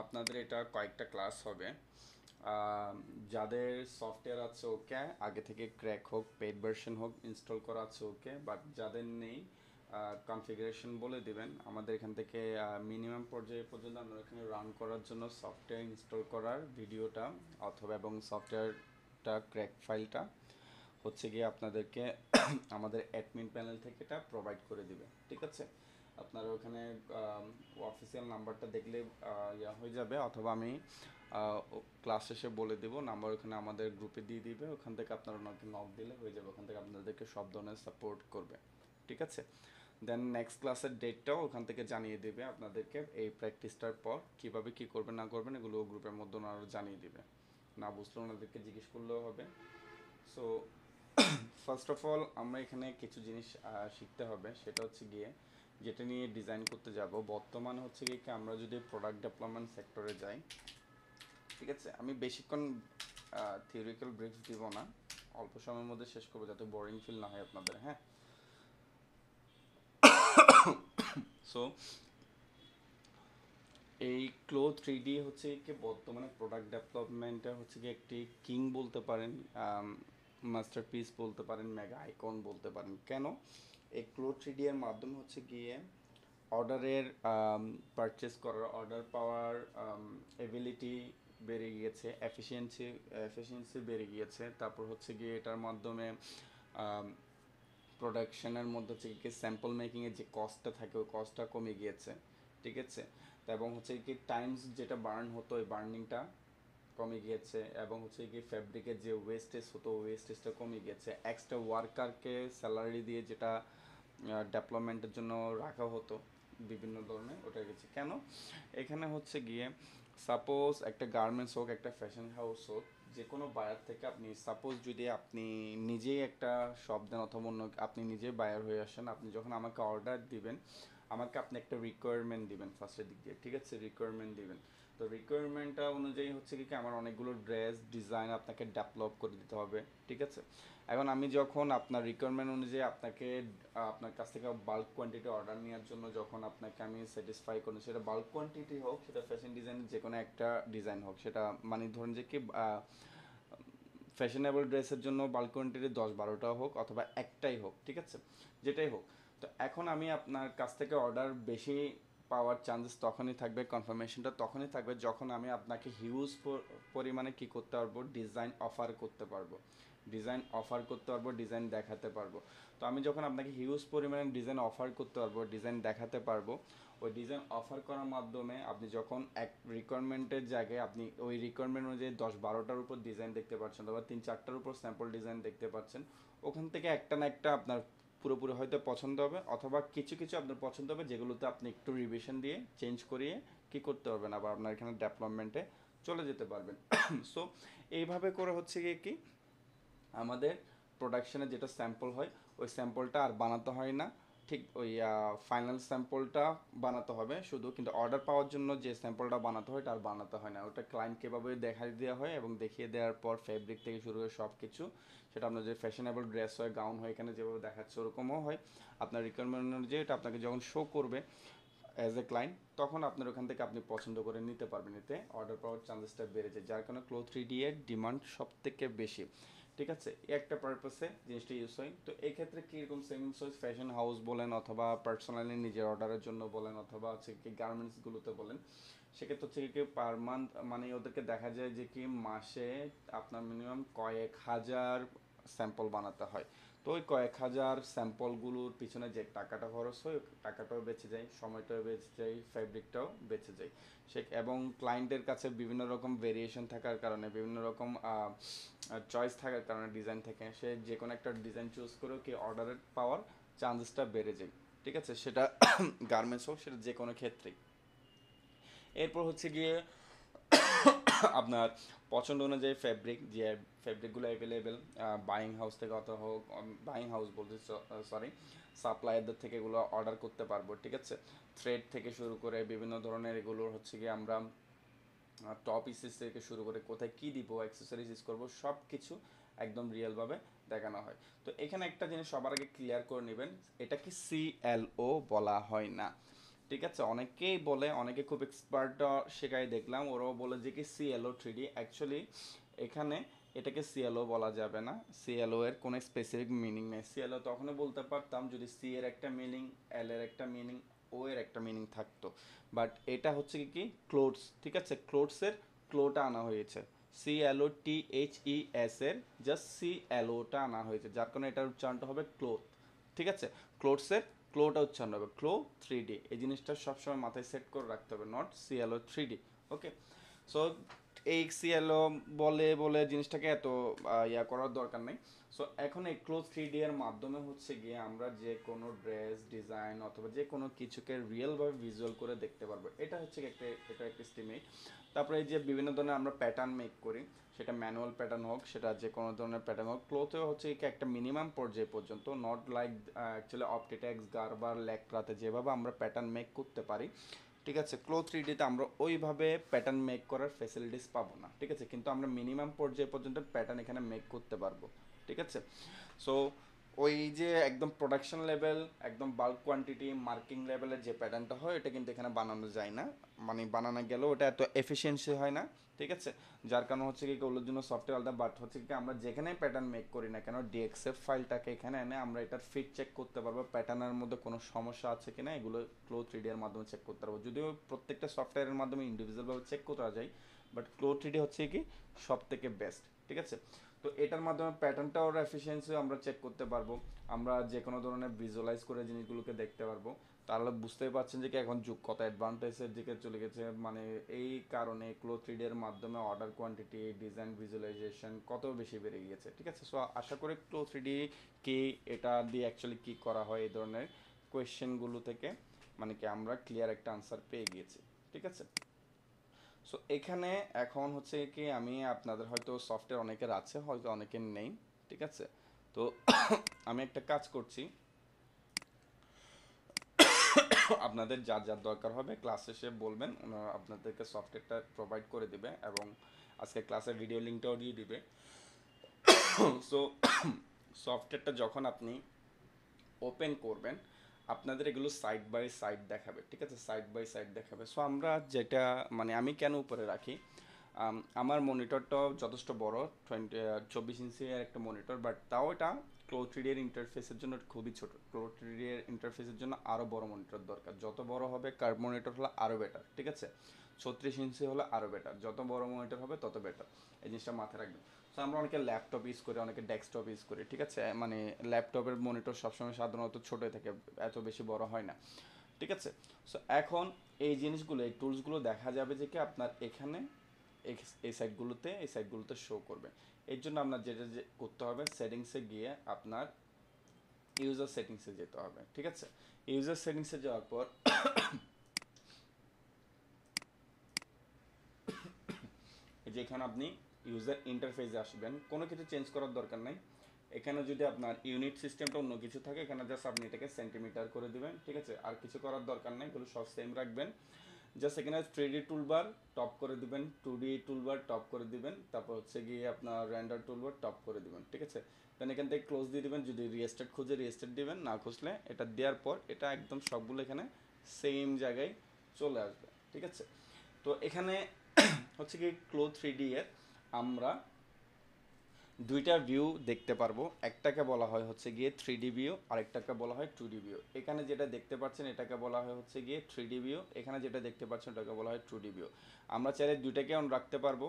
আপনাদের এটা কয়েকটা ক্লাস হবে। যাদের সফটওয়্যার আছে ওকে, আগে থেকে ক্র্যাক হোক পেড ভার্সন হোক ইনস্টল করা আছে ওকে, বাট যাদের নেই কনফিগারেশন বলে দিবেন আমাদের এখান থেকে। মিনিমাম পর্যায়ে পর্যন্ত আমরা এখানে রান করার জন্য সফটওয়্যার ইনস্টল করার ভিডিওটা অথবা এবং সফটওয়্যারটা ক্র্যাক ফাইলটা হচ্ছে গিয়ে আপনাদেরকে আমাদের অ্যাডমিন প্যানেল থেকে এটা প্রোভাইড করে দিবে। ঠিক আছে, আপনারা ওখানে অফিসিয়াল নাম্বারটা দেখলে ইয়া হয়ে যাবে, অথবা আমি ক্লাস শেষে বলে দেব নাম্বার, ওখানে আমাদের গ্রুপে দিয়ে দিবে, ওখান থেকে আপনারা ওনাকে নক দিলে হয়ে যাবে, ওখান থেকে আপনাদেরকে সব ধরনের সাপোর্ট করবে। ঠিক আছে, দেন নেক্সট ক্লাসের ডেটটাও ওখান থেকে জানিয়ে দেবে আপনাদেরকে। এই প্র্যাকটিসটার পর কীভাবে কী করবেন না করবেন এগুলো গ্রুপের মধ্যে ওনারা জানিয়ে দিবে, না বুঝলে ওনাদেরকে জিজ্ঞেস করলেও হবে। সো ফার্স্ট অফ অল আমরা এখানে কিছু জিনিস শিখতে হবে, সেটা হচ্ছে গিয়ে যেটা নিয়ে ডিজাইন করতে যাব। বর্তমানে হচ্ছে গিয়ে কি আমরা যদি প্রোডাক্ট ডেভেলপমেন্ট সেক্টরে যাই, ঠিক আছে, আমি বেশিক্ষণ থিওরিক্যাল ব্রিফস দিব না, অল্প সময়ের মধ্যে শেষ করবো যাতে বোরিং ফিল না হয় আপনাদের। হ্যাঁ, সো এই ক্লো 3D হচ্ছে কি বর্তমানে প্রোডাক্ট ডেভেলপমেন্টে হচ্ছে কি একটি কিং বলতে পারেন, মাস্টারপিস বলতে পারেন, মেগা আইকন বলতে পারেন। কেন? এই ক্লো 3D এর মাধ্যমে হচ্ছে গিয়ে অর্ডারের পারচেস করার, অর্ডার পাওয়ার এবিলিটি বেড়ে গিয়েছে, এফিসিয়েন্সি বেড়ে গিয়েছে। তারপর হচ্ছে গিয়ে এটার মাধ্যমে প্রোডাকশনের মধ্যে হচ্ছে কি স্যাম্পল মেকিংয়ের যে কস্টটা থাকে ওই কস্টটা কমে গিয়েছে। ঠিক আছে, এবং হচ্ছে কি টাইমস যেটা বার্ন হতো ওই বার্নিংটা কমে গিয়েছে, এবং হচ্ছে কি ফ্যাব্রিকের যে ওয়েস্টেজ হতো ওয়েস্টেজটা কমে গিয়েছে। এক্সট্রা ওয়ার্কারকে স্যালারি দিয়ে যেটা ডেভেলপমেন্টের জন্য রাখা হতো বিভিন্ন ধরনের, ওটা গেছে। কেন? এখানে হচ্ছে গিয়ে সাপোজ একটা গার্মেন্টস হোক, একটা ফ্যাশন হাউস হোক, যে কোনো বায়ার থেকে আপনি সাপোজ যদি আপনি নিজেই একটা শপ দেন অথবা অন্য আপনি নিজে বায়ার হয়ে আসেন, আপনি যখন আমাকে অর্ডার দিবেন আমাকে আপনি একটা রিকোয়ারমেন্ট দিবেন ফার্স্টের দিক দিয়ে। ঠিক আছে, রিকোয়ারমেন্ট দিবেন। তো রিকোয়ারমেন্টটা অনুযায়ী হচ্ছে কি আমার অনেকগুলো ড্রেস ডিজাইন আপনাকে ডেভেলপ করে দিতে হবে। ঠিক আছে, এখন আমি যখন আপনার রিকোয়ারমেন্ট অনুযায়ী আপনাকে আপনার কাছ থেকে বাল্ক কোয়ান্টিটি অর্ডার নেওয়ার জন্য যখন আপনাকে আমি স্যাটিসফাই করি, সেটা বাল্ক কোয়ান্টিটি হোক, সেটা ফ্যাশন ডিজাইনের যে কোনো একটা ডিজাইন হোক, সেটা মানে ধরুন যে কি ফ্যাশনেবল ড্রেসের জন্য বাল্ক কোয়ান্টিটি 10-12টা হোক অথবা একটাই হোক, ঠিক আছে, যেটাই হোক। তো এখন আমি আপনার কাছ থেকে অর্ডার বেশি পাওয়ার চান্সেস তখনই থাকবে, কনফার্মেশনটা তখনই থাকবে যখন আমি আপনাকে হিউজ পরিমাণে কি করতে পারবো, ডিজাইন অফার করতে পারবো, ডিজাইন দেখাতে পারবো। তো আমি যখন আপনাকে হিউজ পরিমাণে ডিজাইন অফার করতে পারবো, ডিজাইন দেখাতে পারবো, ওই ডিজাইন অফার করার মাধ্যমে আপনি যখন এক রিকোয়ারমেন্টের জায়গায় আপনি ওই রিকোয়ারমেন্ট অনুযায়ী 10-12টার উপর ডিজাইন দেখতে পাচ্ছেন অথবা 3-4টার উপর স্যাম্পল ডিজাইন দেখতে পাচ্ছেন, ওখান থেকে একটা না একটা আপনার পুরোপুরি হয়তো পছন্দ হবে, অথবা কিছু কিছু আপনার পছন্দ হবে যেগুলোতে আপনি একটু রিভিশন দিয়ে চেঞ্জ করিয়ে কি করতে পারবেন, আবার আপনার এখানে ডেভেলপমেন্টে চলে যেতে পারবেন। সো এইভাবে করে হচ্ছে গিয়ে কি আমাদের প্রোডাকশনে যেটা স্যাম্পল হয় ওই স্যাম্পলটা আর বানাতে হয় না। ঠিক ওই ফাইনাল স্যাম্পলটা বানাতে হবে শুধু, কিন্তু অর্ডার পাওয়ার জন্য যে স্যাম্পলটা বানাতে হয় এটা আর বানাতে হয় না। ওটা ক্লায়েন্টকে এভাবে দেখাই দেওয়া হয় এবং দেখিয়ে দেওয়ার পর ফেব্রিক থেকে শুরু করে সব কিছু, সেটা আপনার যে ফ্যাশনেবল ড্রেস হয়, গাউন হয়, এখানে যেভাবে দেখাচ্ছে ওরকমও হয়। আপনার রিকোয়ারমেন্ট অনুযায়ী এটা আপনাকে যখন শো করবে অ্যাজ এ ক্লায়েন্ট, তখন আপনার ওখান থেকে আপনি পছন্দ করে নিতে পারবেন, এতে অর্ডার পাওয়ার চান্সেসটা বেড়ে যায়, যার কারণে ক্লো 3D এর ডিমান্ড সব থেকে বেশি। ঠিক আছে, এই একটা পারপাসে জিনিসটা ইউজ হয়। তো এই ক্ষেত্রে কীরকম সেভিংস হয়, ফ্যাশন হাউস বলেন অথবা পার্সোনালি নিজের অর্ডারের জন্য বলেন অথবা হচ্ছে কি গার্মেন্টসগুলোতে বলেন, সেক্ষেত্রে হচ্ছে কি পার মান্থ মানে ওদেরকে দেখা যায় যে কি মাসে আপনার মিনিমাম কয়েক হাজার স্যাম্পল বানাতে হয়। তো ওই কয়েক হাজার স্যাম্পলগুলোর পিছনে যে টাকাটা খরচ হয় টাকাটাও বেঁচে যায়, সময়টাও বেঁচে যায়, ফ্যাব্রিকটাও বেঁচে যায়। সে এবং ক্লায়েন্টের কাছে বিভিন্ন রকম ভেরিয়েশন থাকার কারণে, বিভিন্ন রকম চয়েস থাকার কারণে ডিজাইন থেকে সে যে কোনো একটা ডিজাইন চুজ করেও কি অর্ডারের পাওয়ার চান্সেসটা বেড়ে যায়। ঠিক আছে, সেটা গার্মেন্টস হোক, সেটা যে কোনো ক্ষেত্রেই। এরপর হচ্ছে গিয়ে আপনার পছন্দ অনুযায়ী ফ্যাব্রিক, যে ফ্যাব্রিকগুলো অ্যাভেলেবেল বাইং হাউস থেকে অথবা হোক, বাইং হাউস বলতে সরি, সাপ্লায়ারদের থেকে এগুলো অর্ডার করতে পারবো। ঠিক আছে, থ্রেড থেকে শুরু করে বিভিন্ন ধরনের এগুলোর হচ্ছে গিয়ে আমরা টপ ইসেস থেকে শুরু করে কোথায় কী দিব, অ্যাক্সেসরিজ ইউজ করবো, সব কিছু একদম রিয়েলভাবে দেখানো হয়। তো এখানে একটা জিনিস সবার আগে ক্লিয়ার করে নেবেন, এটা কি CLO বলা হয় না। ঠিক আছে, অনেকেই বলে, অনেকে খুব এক্সপার্ট শেখায় দেখলাম, ওরাও বলে যে কি সিএলও থ্রিডি। অ্যাকচুয়ালি এখানে এটাকে সিএলও বলা যাবে না, সিএলও এর কোনো স্পেসিফিক মিনিং নেই। সিএলও তখনই বলতে পারতাম যদি সি এর একটা মিনিং, এল এর একটা মিনিং, ও এর একটা মিনিং থাকতো। বাট এটা হচ্ছে কি ক্লোথস, ঠিক আছে, ক্লোথসের ক্লোটা আনা হয়েছে, CLOTHES এর জাস্ট CLOটা আনা হয়েছে, যার কারণে এটার উচ্চারণটা হবে ক্লোথ। ঠিক আছে, ক্লোথসের ক্লোটা উচ্চারণ হবে ক্লো 3D। এই জিনিসটা সবসময় মাথায় সেট করে রাখতে হবে, not CLO 3D। Okay, so এই সিএলও বলে বলে জিনিসটাকে এত ইয়া করার দরকার নেই। সো এখন এই ক্লোজ 3D এর মাধ্যমে হচ্ছে গিয়ে আমরা যে কোনো ড্রেস ডিজাইন অথবা যে কোনো কিছুকে রিয়েলভাবে ভিজুয়াল করে দেখতে পারবো। এটা হচ্ছে একটা, এটা একটা এস্টিমেট। তারপরে এই যে বিভিন্ন ধরনের আমরা প্যাটার্ন মেক করি, সেটা ম্যানুয়াল প্যাটার্ন হোক, সেটা যে কোনো ধরনের প্যাটার্ন হোক, ক্লোথেও হচ্ছে কি একটা মিনিমাম পর্যায়ে পর্যন্ত, নট লাইক অ্যাকচুয়ালি অপটিটেক্স, গারবার, ল্যাকড়াতে যেভাবে আমরা প্যাটার্ন মেক করতে পারি, ঠিক আছে, ক্লো 3Dতে আমরা ওইভাবে প্যাটার্ন মেক করার ফ্যাসিলিটিস পাবো না। ঠিক আছে, কিন্তু আমরা মিনিমাম পর্যায়ে পর্যন্ত প্যাটার্ন এখানে মেক করতে পারবো। ঠিক আছে, সো ওই যে একদম প্রোডাকশন লেভেল, একদম বাল্ক কোয়ান্টিটি, মার্কিং লেভেলের যে প্যাটার্নটা হয় এটা কিন্তু এখানে বানানো যায় না, মানে বানানো গেলেও ওটা এত এফিসিয়েন্সি হয় না। ঠিক আছে, যার কারণে হচ্ছে কি ওগুলোর জন্য সফটওয়্যার আলাদা, বাট হচ্ছে কি আমরা যেখানে প্যাটার্ন মেক করি না কেন ডিএক্সএফ ফাইলটাকে এখানে এনে আমরা এটার ফিট চেক করতে পারবো, প্যাটার্নের মধ্যে কোনো সমস্যা আছে কিনা এগুলো ক্লো 3D এর মাধ্যমে চেক করতে পারবো। যদিও প্রত্যেকটা সফটওয়্যারের মাধ্যমে ইন্ডিভিজুয়ালভাবে চেক করা যায়, বাট ক্লো 3D হচ্ছে কি সব থেকে বেস্ট। ঠিক আছে, তো এটার মাধ্যমে প্যাটার্নটাও এফিসিয়েন্সি আমরা চেক করতে পারবো, আমরা যে কোনো ধরনের ভিজুয়ালাইজ করে জিনিসগুলোকে দেখতে পারবো। তাহলে বুঝতেই পারছেন যে কি এখন যুগ কত অ্যাডভান্টেজের দিকে চলে গেছে, মানে এই কারণে ক্লো 3D এর মাধ্যমে অর্ডার কোয়ান্টিটি, ডিজাইন, ভিজুয়ালাইজেশন কত বেশি বেড়ে গিয়েছে। ঠিক আছে, সো আশা করি ক্লো 3D কি, এটা দিয়ে অ্যাকচুয়ালি কি করা হয়, এই ধরনের কোয়েশ্চেনগুলো থেকে মানে কি আমরা ক্লিয়ার একটা আনসার পেয়ে গিয়েছি। ঠিক আছে, সো এখানে এখন হচ্ছে কি আমি আপনাদের হয়তো সফটওয়্যার অনেকের আছে, হয়তো অনেকের নেই। ঠিক আছে, তো আমি একটা কাজ করছি, আপনাদের যার যার দরকার হবে ক্লাস শেষে বলবেন, ওনারা আপনাদেরকে সফটওয়্যারটা প্রোভাইড করে দিবে এবং আজকে ক্লাসের ভিডিও লিঙ্কটাও দিয়ে দিবে। সো সফটওয়্যারটা যখন আপনি ওপেন করবেন আপনাদের এগুলো সাইড বাই সাইড দেখাবে। ঠিক আছে, সাইড বাই সাইড দেখাবে। সো আমরা যেটা, মানে আমি কেন উপরে রাখি, আমার মনিটরটাও যথেষ্ট বড়, 24 ইঞ্চির একটা মনিটর, বাট তাও এটা ক্লো 3D এর ইন্টারফেসের জন্য খুবই ছোট। ক্লো 3D এর ইন্টারফেসের জন্য আরও বড় মনিটর দরকার, যত বড় হবে কার্ভ মনিটর হলে আরও বেটার। ঠিক আছে, 36 ইঞ্চি হলে আরও বেটার, যত বড় মনিটর হবে তত বেটার, এই জিনিসটা মাথায় রাখবেন। সো আমরা অনেকে ল্যাপটপ ইউজ করি, অনেকে ডেস্কটপ ইউজ করি। ঠিক আছে, মানে ল্যাপটপের মনিটর সবসময় সাধারণত ছোটোই থাকে, এত বেশি বড় হয় না। ঠিক আছে, সো এখন এই জিনিসগুলো, এই টুলসগুলো দেখা যাবে যে কি আপনার এখানে এই সাইটগুলোতে, এই সাইটগুলোতে শো করবে। এর জন্য আপনার যেটা যে করতে হবে, সেটিংসে গিয়ে আপনার ইউজার সেটিংসে যেতে হবে। ঠিক আছে, ইউজার সেটিংসে যাওয়ার পর এই যে এখানে আপনি ইউজার ইন্টারফেসে আসবেন, কোনো কিছু চেঞ্জ করার দরকার নাই। এখানে যদি আপনার ইউনিট সিস্টেমটা অন্য কিছু থাকে, এখানে জাস্ট আপনি এটাকে সেন্টিমিটার করে দিবেন। ঠিক আছে, আর কিছু করার দরকার নেই, এগুলো সব সেম রাখবেন। জাস্ট এখানে 3D টুলবার টপ করে দিবেন, 2D টুলবার টপ করে দিবেন, তারপর হচ্ছে গিয়ে আপনার রেন্ডার টুলবার টপ করে দিবেন। ঠিক আছে, দেন এখান থেকে ক্লোজ দিয়ে দিবেন, যদি রিস্টার্ট খুঁজে রিস্টার্ট দিবেন, না খুঁজলে এটা দেওয়ার পর এটা একদম সবগুলো এখানে সেম জায়গায় চলে আসবে। ঠিক আছে, তো এখানে হচ্ছে কি ক্লো 3D এর আমরা দুইটা ভিউ দেখতে পারবো, একটাকে বলা হয় হচ্ছে গিয়ে 3D ভিউ, আরেকটাকে বলা হয় 2D ভিউ। এখানে যেটা দেখতে পাচ্ছেন এটাকে বলা হয় হচ্ছে গিয়ে 3D ভিউ, এখানে যেটা দেখতে পাচ্ছেন ওটাকে বলা হয় 2D ভিউ। আমরা চাইলে দুইটাকে অন রাখতে পারবো,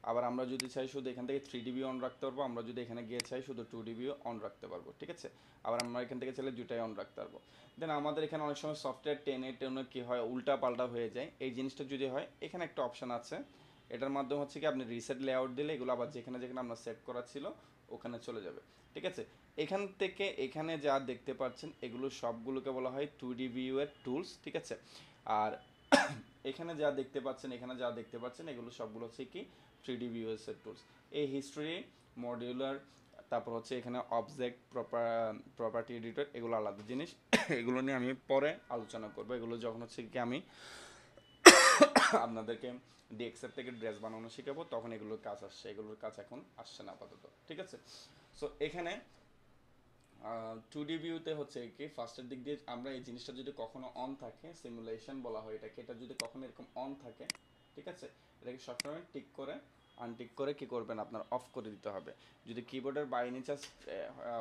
আবার আমরা যদি চাই শুধু এখান থেকে 3D ভিউ অন রাখতে পারবো, আমরা যদি এখানে গিয়ে চাই শুধু 2D ভিউ অন রাখতে পারবো। ঠিক আছে, আবার আমরা এখান থেকে চাইলে দুইটাই অন রাখতে পারবো। দেন আমাদের এখানে অনেক সময় সফটওয়্যার টেনে কী হয়, উল্টা পাল্টা হয়ে যায়। এই জিনিসটা যদি হয়, এখানে একটা অপশান আছে, এটার মাধ্যমে হচ্ছে কি আপনি রিসেট লেআউট দিলে এগুলো আবার যেখানে যেখানে আপনার সেট করা ছিল ওখানে চলে যাবে। ঠিক আছে, এখান থেকে এখানে যা দেখতে পাচ্ছেন এগুলো সবগুলোকে বলা হয় 2D ভিউ এর টুলস। ঠিক আছে, আর এখানে যা দেখতে পাচ্ছেন, এখানে যা দেখতে পাচ্ছেন এগুলো সবগুলো হচ্ছে কি 3D ভিউ এর টুলস। এই হিস্ট্রি, মডিউলার, তারপর হচ্ছে এখানে অবজেক্ট প্রপার্টি এডিটর, এগুলো আলাদা জিনিস। এগুলো নিয়ে আমি পরে আলোচনা করবো, এগুলো যখন হচ্ছে কি আমি আপনাদেরকে ডিএক্সএফ থেকে ড্রেস বানানো শেখাবো তখন এগুলোর কাজ আসছে, এগুলোর কাজ এখন আসছে না আপাতত। ঠিক আছে, সো এখানে 2D ভিউতে হচ্ছে কি ফার্স্টের দিক দিয়ে আমরা এই জিনিসটা যদি কখনো অন থাকে, সিমুলেশন বলা হয় এটাকে, এটা যদি কখনো এরকম অন থাকে, ঠিক আছে, এটাকে সবসময় টিক করে আনটিক করে কি করবেন আপনার অফ করে দিতে হবে। যদি কিবোর্ডের বাই নিচে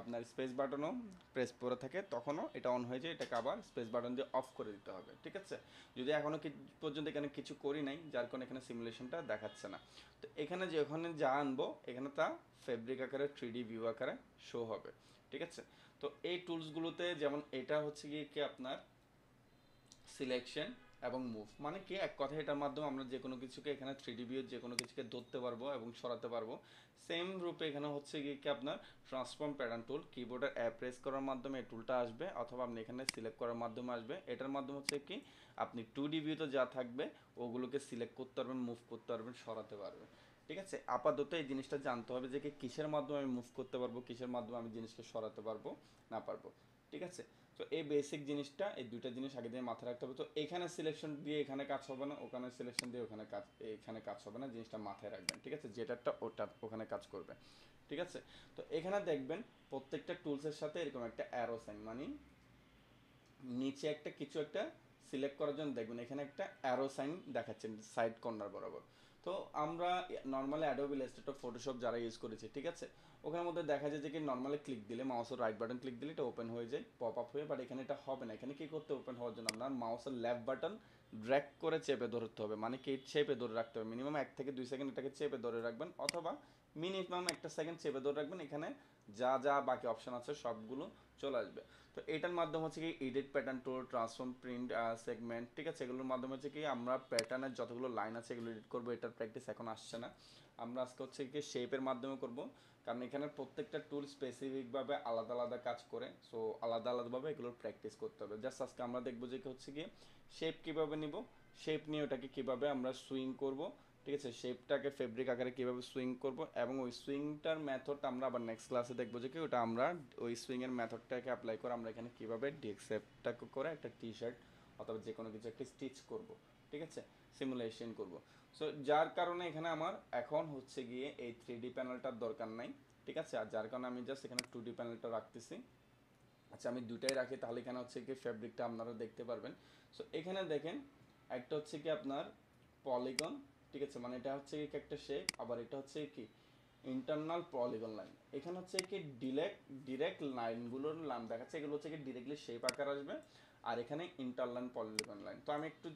আপনার স্পেস বাটনও প্রেস করে থাকে তখনও এটা অন হয়ে যায়, এটাকে আবার স্পেস বাটন দিয়ে অফ করে দিতে হবে, ঠিক আছে। যদি এখনও পর্যন্ত এখানে কিছু করি নাই যার কারণে এখানে সিমুলেশনটা দেখাচ্ছে না। তো এখানে যে ওখানে যা আনবো এখানে তা ফেব্রিক আকারে 3D ভিউ আকারে শো হবে, ঠিক আছে। তো এই টুলসগুলোতে যেমন এটা হচ্ছে গিয়ে কি আপনার সিলেকশন এবং মুভ, মানে কি এক কথা এটার মাধ্যমে আমরা যে কোনো কিছুকে এখানে 3D ভিউ যে কোনো কিছুকে ধরতে পারবো এবং সরাতে পারবো। সেম রূপে এখানে হচ্ছে গিয়ে কি আপনার ট্রান্সফর্ম প্যাটার্ন টুল, কিবোর্ডের প্রেস করার মাধ্যমে এই টুলটা আসবে অথবা আপনি এখানে সিলেক্ট করার মাধ্যমে আসবে। এটার মাধ্যমে হচ্ছে কি আপনি 2D ভিউতে যা থাকবে ওগুলোকে সিলেক্ট করতে পারবেন, মুভ করতে পারবেন, সরাতে পারবেন, ঠিক আছে। আপাতত এই জিনিসটা জানতে হবে যে কি কিসের মাধ্যমে আমি মুভ করতে পারবো, কিসের মাধ্যমে আমি জিনিসকে সরাতে পারবো না পারবো, ঠিক আছে। তো এই বেসিক জিনিসটা, এই দুইটা জিনিস আগে দিয়ে মাথায় রাখতে হবে। তো এখানে সিলেকশন দিয়ে এখানে কাজ হবে না, ওখানে সিলেকশন দিয়ে এখানে কাজ হবে না, জিনিসটা মাথায় রাখবেন, ঠিক আছে। যেটাটা ওটা ওখানে কাজ করবে, ঠিক আছে। তো এখানে দেখবেন প্রত্যেকটা টুলসের সাথে এরকম একটা অ্যারো সাইন, মানে নিচে একটা কিছু একটা সিলেক্ট করার জন্য দেখবেন এখানে একটা অ্যারো সাইন দেখাচ্ছেন সাইড কর্নার বরাবর। তো আমরা নর্মালি অ্যাডোবি ইলাস্ট্রেটর, ফটোশপ যারা ইউজ করেছি, ঠিক আছে, ওখানের মধ্যে দেখা যায় যে কি নর্মালি ক্লিক দিলে মাউসের রাইট বাটন ক্লিক দিলে এটা ওপেন হয়ে যায় পপ আপ হয়ে, বাট এখানে এটা হবে না। এখানে কি করতে, ওপেন হওয়ার জন্য আপনার মাউসের লেফট বাটন ড্র্যাগ করে চেপে ধরতে হবে, মানে কি চেপে ধরে রাখতে হবে মিনিমাম 1 থেকে 2 সেকেন্ড এটাকে চেপে ধরে রাখবেন, অথবা মিনিমাম 1 সেকেন্ড চেপে ধরে রাখবেন। এখানে যা যা বাকি অপশন আছে সবগুলো চলে আসবে। তো এটার মাধ্যমে হচ্ছে কি এডিট প্যাটার্ন টুল, ট্রান্সফর্ম প্রিন্ট সেগমেন্ট, ঠিক আছে, এগুলোর মাধ্যমে হচ্ছে কি আমরা প্যাটার্নের যতগুলো লাইন আছে এগুলো এডিট করবো। এটার প্র্যাকটিস এখন আসছে না, আমরা আজকে হচ্ছে কি শেপের মাধ্যমে করব, কারণ এখানে প্রত্যেকটা টুল স্পেসিফিকভাবে আলাদা আলাদা কাজ করে, সো আলাদা আলাদাভাবে এগুলোর প্র্যাকটিস করতে হবে। জাস্ট আজকে আমরা দেখবো যে হচ্ছে কি শেপ কীভাবে নিব, শেপ নিয়ে ওটাকে কীভাবে আমরা সুইং করব, ঠিক আছে, শেপটাকে ফেব্রিক আকারে কীভাবে সুইং করব, এবং ওই সুইংটার মেথড আমরা আবার নেক্সট ক্লাসে দেখবো যে কি ওটা আমরা ওই সুইংয়ের মেথডটাকে অ্যাপ্লাই করে আমরা এখানে কীভাবে ডিস্ক শেপটাকে করে একটা টি শার্ট অথবা যে কোনো কিছু একটা স্টিচ করব, ঠিক আছে, সিমুলেশন করব। সো যার কারণে এখানে আমার এখন হচ্ছে গিয়ে এই 3D প্যানেলটার দরকার নাই, ঠিক আছে, আর যার কারণে আমি জাস্ট এখানে 2D প্যানেলটা রাখতেছি। আচ্ছা আমি দুটাই রাখি, তাহলে এখানে হচ্ছে কি ফেব্রিকটা আপনারা দেখতে পারবেন। সো এখানে দেখেন একটা হচ্ছে কি আপনার পলিগন, ঠিক আছে, মানে এটা হচ্ছে কি একটা শেপ, আবার এটা হচ্ছে কি ইন্টারনাল পলিগন লাইন। এখানে হচ্ছে কি ডিরেক্ট লাইনগুলোর নাম দেখাচ্ছে, এগুলো হচ্ছে কি ডিরেক্টলি শেপ আকার আসবে, আর এখানে ইন্টারনাল পলিগন লাইন। তো আমি একটু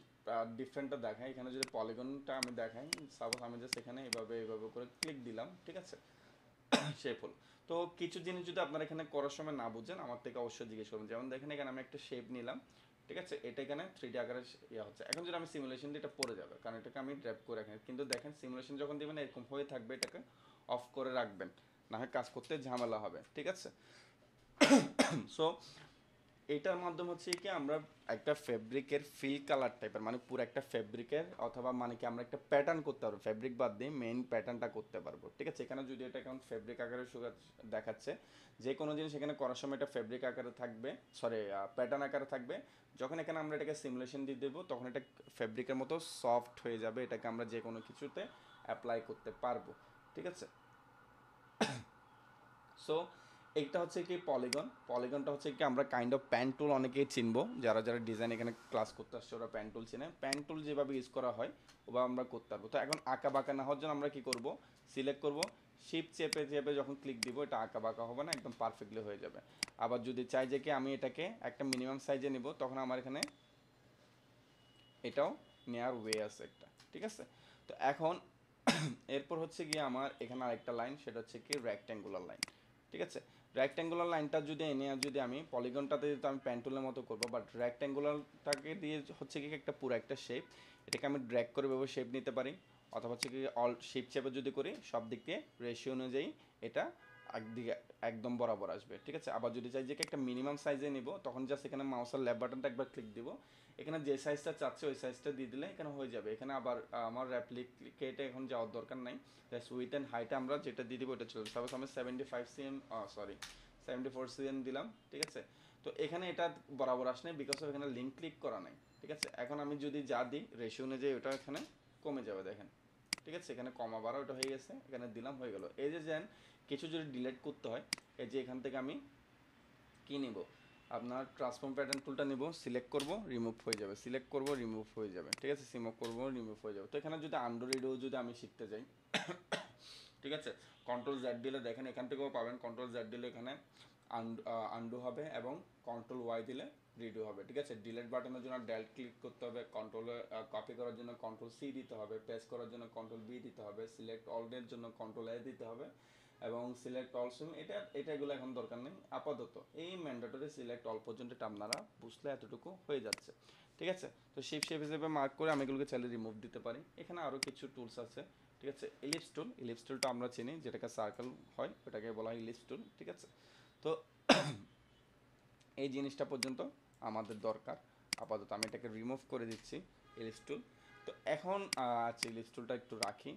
ডিফারেন্টটা দেখাই। এখানে যদি পলিগনটা আমি দেখাই, সাপোজ আমি জাস্ট এখানে এভাবে এভাবে করে ক্লিক দিলাম, ঠিক আছে, শেপ হলো। তো কিছু জিনিস যদি আপনারা এখানে করার সময় না বুঝেন আমার থেকে অবশ্যই জিজ্ঞেস করবেন। যেমন দেখেন এখানে আমি একটা শেপ নিলাম, ঠিক আছে, এটা এখানে 3D আকারে ইয়ে হচ্ছে। এখন যদি আমি সিমুলেশন দিই এটা পড়ে যাবে, কারণ এটাকে আমি ড্র্যাগ করে রাখি। কিন্তু দেখেন সিমুলেশন যখন দিবেন এরকম হয়ে থাকবে, এটাকে অফ করে রাখবেন, না হয় কাজ করতে ঝামেলা হবে, ঠিক আছে। সো এটার মাধ্যমে হচ্ছে কি আমরা একটা ফেব্রিকের ফিল কালার টাইপের, মানে পুরো একটা ফেব্রিকের অথবা মানে কি আমরা একটা প্যাটার্ন করতে পারবো, ফেব্রিক বাদ দিয়ে মেইন প্যাটার্নটা করতে পারবো, ঠিক আছে। এখানে যদি এটা এখন ফেব্রিক আকারে দেখাচ্ছে, যে কোনো জিনিস এখানে করার সময় এটা ফেব্রিক আকারে থাকবে, সরি প্যাটার্ন আকারে থাকবে। যখন এখানে আমরা এটাকে সিমুলেশন দিয়ে দেবো তখন এটা ফেব্রিকের মতো সফট হয়ে যাবে, এটাকে আমরা যে কোনো কিছুতে অ্যাপ্লাই করতে পারবো, ঠিক আছে। সো এইটা হচ্ছে কি পলিগনটা হচ্ছে কি আমরা কাইন্ড অফ প্যান টুল অনেকেই চিনবো, যারা যারা ডিজাইন এখানে ক্লাস করতে আসছে ওরা প্যান টুল চিনে। প্যান টুল যেভাবে ইউজ করা হয় ওভাবে আমরা করতে পারবো। তো এখন আঁকা বাঁকা না হওয়ার জন্য আমরা কি করব, সিলেক্ট করব, শিপ চেপে চেপে যখন ক্লিক দিব এটা আঁকা বাঁকা হবে না, একদম পারফেক্টলি হয়ে যাবে। আবার যদি চাই যে কি আমি এটাকে একটা মিনিমাম সাইজে নিব, তখন আমার এখানে এটাও নেয়ার ওয়ে আছে একটা, ঠিক আছে। তো এখন এরপর হচ্ছে গিয়ে আমার এখানে আরেকটা লাইন, সেটা হচ্ছে কি রেক্ট্যাঙ্গুলার লাইন, ঠিক আছে। রেক্ট্যাঙ্গুলার লাইনটা যদি এনে যদি আমি পলিগনটাতে তো আমি প্যান্টুলের মতো করবো, বাট রেক্ট্যাঙ্গুলারটাকে দিয়ে হচ্ছে কি একটা পুরো একটা শেপ, এটাকে আমি ড্র্যাগ করে ভেবে শেপ নিতে পারি, অথবা হচ্ছে কি অল শেপ শেপে যদি করি সব দিক দিয়ে রেশিও অনুযায়ী এটা একদিকে একদম বরাবর আসবে, ঠিক আছে। আবার যদি চাই যে একটা মিনিমাম সাইজে নিব তখন জাস্ট এখানে মাউসের লেফট বাটনটা একবার ক্লিক দিব, এখানে যে সাইজটা চাচ্ছে ওই সাইজটা দিয়ে দিলে এখানে হয়ে যাবে। এখানে আবার আমার রেপ্লিকেটে এখন যাওয়ার দরকার নাই, জাস্ট উইথ অ্যান্ড হাইটে আমরা যেটা দিয়ে দিব ওটা চলবে। সাপোজ আমি 75 cm, সরি 74 cm দিলাম, ঠিক আছে। তো এখানে এটা বরাবর আসে নাই বিকজ অফ এখানে লিঙ্ক ক্লিক করা নাই, ঠিক আছে। এখন আমি যদি যা দিই রেশিও অনুযায়ী ওটা এখানে কমে যাবে, দেখেন, ঠিক আছে, এখানে কমা বাড়া ওটা হয়ে গেছে, এখানে দিলাম হয়ে গেল। এই যে যেন কিছু যদি ডিলিট করতে হয়, এই যে এখান থেকে আমি কি নিব, আপনার ট্রান্সফর্ম প্যাটার্ন টুলটা নিব, সিলেক্ট করব, রিমুভ হয়ে যাবে, সিলেক্ট করব, রিমুভ হয়ে যাবে, ঠিক আছে, সিলেক্ট করব, রিমুভ হয়ে যাবে। তো এখানে যদি আন্ডু রিডও যদি আমি শিখতে যাই, ঠিক আছে, কন্ট্রোল জেড দিলে দেখেন এখান থেকেও পাবেন, কন্ট্রোল জেড দিলে এখানে আন্ডু হবে এবং কন্ট্রোল ওয়াই দিলে রিডো হবে, ঠিক আছে। ডিলিট বাটনের জন্য ডেল ক্লিক করতে হবে, কন্ট্রোল কপি করার জন্য কন্ট্রোল সি দিতে হবে, পেস্ট করার জন্য কন্ট্রোল বি দিতে হবে, সিলেক্ট অলের জন্য কন্ট্রোল এ দিতে হবে এবং সিলেক্ট অল সুইং, এগুলো এখন দরকার নেই আপাতত। এই ম্যান্ডেটরি সিলেক্ট অল পর্যন্ত আপনারা বুঝলে এতটুকু হয়ে যাচ্ছে, ঠিক আছে। তো শেপ হিসেবে মার্ক করে আমি এগুলোকে চাইলে রিমুভ দিতে পারি। এখানে আরও কিছু টুলস আছে, ঠিক আছে। ইলিপস টুলটা আমরা চিনি, যেটাকে সার্কেল হয় ওটাকে বলা হয় ইলিপস টুল, ঠিক আছে। তো এই জিনিসটা পর্যন্ত আমাদের দরকার আপাতত। আমি এটাকে রিমুভ করে দিচ্ছি ইলিপস টুল। তো এখন আচ্ছা ইলিপস টুলটা একটু রাখি।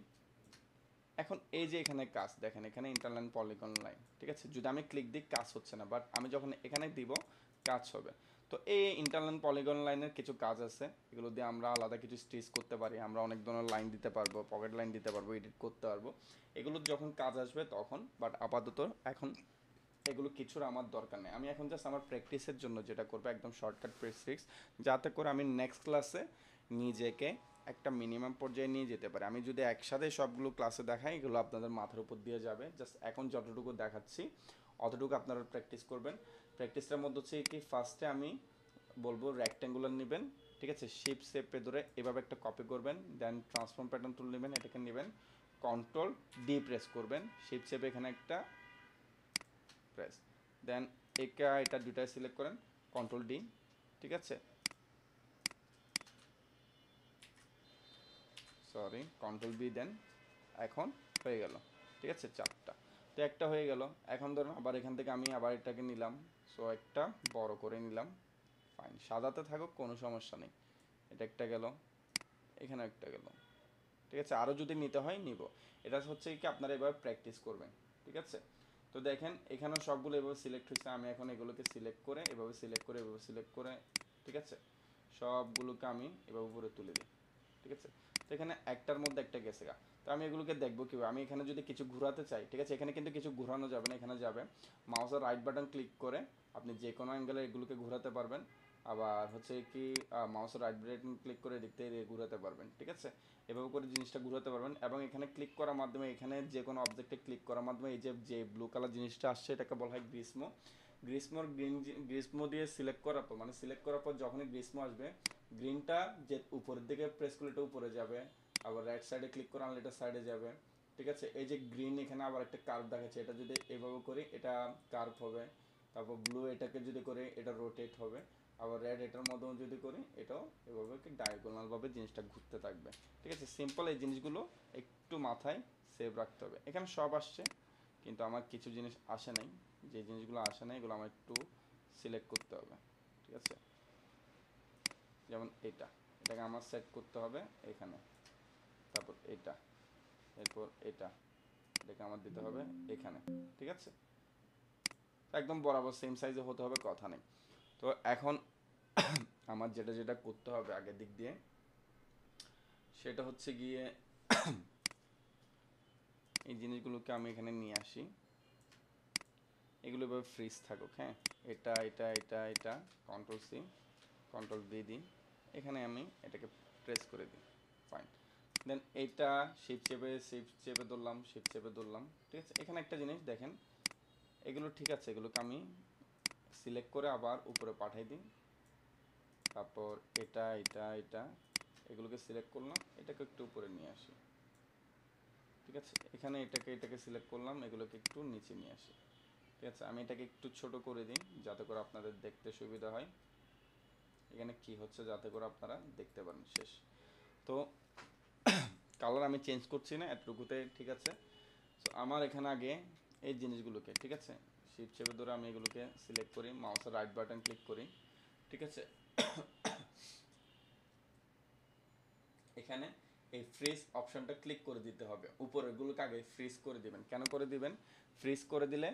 এখন এই যে এখানে কাজ দেখেন, এখানে ইন্টারলাইন পলিগন লাইন, ঠিক আছে। যদি আমি ক্লিক দিই কাজ হচ্ছে না, বাট আমি যখন এখানে দিব কাজ হবে। তো এই ইন্টারলাইন পলিগন লাইনের কিছু কাজ আছে, এগুলো দিয়ে আমরা আলাদা কিছু স্টিচ করতে পারি, আমরা অনেক ধরনের লাইন দিতে পারবো, পকেট লাইন দিতে পারবো, এডিট করতে পারবো, এগুলো যখন কাজ আসবে তখন। বাট আপাতত এখন এগুলো কিছুর আমার দরকার নেই। আমি এখন জাস্ট আমার প্র্যাকটিসের জন্য যেটা করবো একদম শর্টকাট প্রেসিক্স, যাতে করে আমি নেক্সট ক্লাসে নিজেকে একটা মিনিমাম পর্যায়ে নিয়ে যেতে পারি। আমি যদি একসাথে সবগুলো ক্লাসে দেখাই এগুলো আপনাদের মাথার উপর দিয়ে যাবে। জাস্ট এখন যতটুকু দেখাচ্ছি অতটুকু আপনারা প্র্যাকটিস করবেন। প্র্যাকটিসটার মধ্যে হচ্ছে কি, ফার্স্টে আমি বলবো রেক্ট্যাঙ্গুলার নেবেন, ঠিক আছে, শেপ শেপে ধরে এভাবে একটা কপি করবেন, দেন ট্রান্সফর্ম প্যাটার্ন টুল নেবেন, এটাকে নেবেন, কন্ট্রোল ডি প্রেস করবেন, শেপ শেপে এখানে একটা প্রেস, দেন এটা দুটাই সিলেক্ট করেন, কন্ট্রোল ডি, ঠিক আছে, সরি কন্ট্রোল বি দেন, এখন হয়ে গেল, ঠিক আছে, চারটা। তো একটা হয়ে গেল। এখন ধরুন আবার এখান থেকে আমি আবার এটাকে নিলাম, সো একটা বড় করে নিলাম, ফাইন, সাদাতে থাকুক কোনো সমস্যা নেই। এটা একটা গেল, এখানে একটা গেল, ঠিক আছে। আরও যদি নিতে হয় নিব। এটা হচ্ছে কি আপনারা এভাবে প্র্যাকটিস করবেন, ঠিক আছে। তো দেখেন এখানেও সবগুলো এভাবে সিলেক্ট হয়েছে, আমি এখন এগুলোকে সিলেক্ট করে এভাবে সিলেক্ট করে এভাবে সিলেক্ট করে, ঠিক আছে, সবগুলোকে আমি এভাবে উপরে তুলে দিই, ঠিক আছে। তো এখানে একটার মধ্যে একটা গেছে গা। তো আমি এগুলোকে দেখবো কীভাবে, আমি এখানে যদি কিছু ঘোরাতে চাই, ঠিক আছে, এখানে কিন্তু কিছু ঘোরানো যাবে না, এখানে যাবে মাউসের রাইট বাটন ক্লিক করে আপনি যে কোনো অ্যাঙ্গেলে এগুলোকে ঘোরাতে পারবেন। আবার হচ্ছে কি মাউসের রাইট বাটন ক্লিক করে দেখতে ঘোরাতে পারবেন, ঠিক আছে। এভাবে করে জিনিসটা ঘোরাতে পারবেন এবং এখানে ক্লিক করার মাধ্যমে, এখানে যে কোনো অবজেক্টে ক্লিক করার মাধ্যমে এই যে ব্লু কালার জিনিসটা আসছে এটাকে বলা হয় গ্রিসমো। গ্রিসমো দিয়ে সিলেক্ট করার পর, মানে সিলেক্ট করার পর যখনই গ্রিসমো আসবে, গ্রিনটা যে উপরের দিকে প্রেস করলে এটা উপরে যাবে, আবার রাইট সাইডে ক্লিক করে আনলে এটা সাইডে যাবে, ঠিক আছে। এই যে গ্রিন এখানে আবার একটা কার্ভ দেখাচ্ছে, এটা যদি এভাবে করি এটা কার্ভ হবে, তারপর ব্লু এটাকে যদি করে এটা রোটেট হবে, আবার রেড এটার মধ্যেও যদি করি এটাও এভাবে ডায়াগোনালভাবে জিনিসটা ঘুরতে থাকবে, ঠিক আছে। সিম্পল এই জিনিসগুলো একটু মাথায় সেভ রাখতে হবে। এখানে সব আসছে কিন্তু আমার কিছু জিনিস আসে নাই, যে জিনিসগুলো আসে নাই এগুলো আমার একটু সিলেক্ট করতে হবে, ঠিক আছে। যেমন এটাকে আমার সেট করতে হবে এখানে, তারপর এরপর এটাকে আমার দিতে হবে এখানে, ঠিক আছে। একদম বরাবর সেম সাইজে হতে হবে, কথা নেই। তো এখন আমার যেটা করতে হবে আগের দিক দিয়ে, সেটা হচ্ছে গিয়ে এই জিনিসগুলোকে আমি এখানে নিয়ে আসি, এগুলো এভাবে ফ্রিজ থাকুক, হ্যাঁ, এটা কন্ট্রোল সি কন্ট্রোল ভি দিই, এখানে আমি এটাকে প্রেস করে দিই, ফাইন। দেন এইটা শিফট চেপে ধরলাম, ঠিক আছে। এখানে একটা জিনিস দেখেন, এগুলো ঠিক আছে, এগুলোকে আমি সিলেক্ট করে আবার উপরে পাঠাই দিই, তারপর এটা এগুলোকে সিলেক্ট করলাম, এটাকে একটু উপরে নিয়ে আসি, ঠিক আছে। এখানে এটাকে সিলেক্ট করলাম, এগুলোকে একটু নিচে নিয়ে আসি, ঠিক আছে। আমি এটাকে একটু ছোট করে দিই যাতে করে আপনাদের দেখতে সুবিধা হয়, এখানে কি হচ্ছে যাতে করে আপনারা দেখতে পারেন শেষ। তো কালার আমি চেঞ্জ করছি না, এতটুকুতে ঠিক আছে। তো আমার এখানে আগে এই জিনিসগুলোকে, ঠিক আছে, শিফট চেপে ধরে আমি এগুলোকে সিলেক্ট করি, মাউসের রাইট বাটন ক্লিক করি, ঠিক আছে। এখানে এই ফ্রিজ অপশনটা ক্লিক করে দিতে হবে, উপরেরগুলোকে আগে ফ্রিজ করে দিবেন। কেন করে দিবেন? ফ্রিজ করে দিলে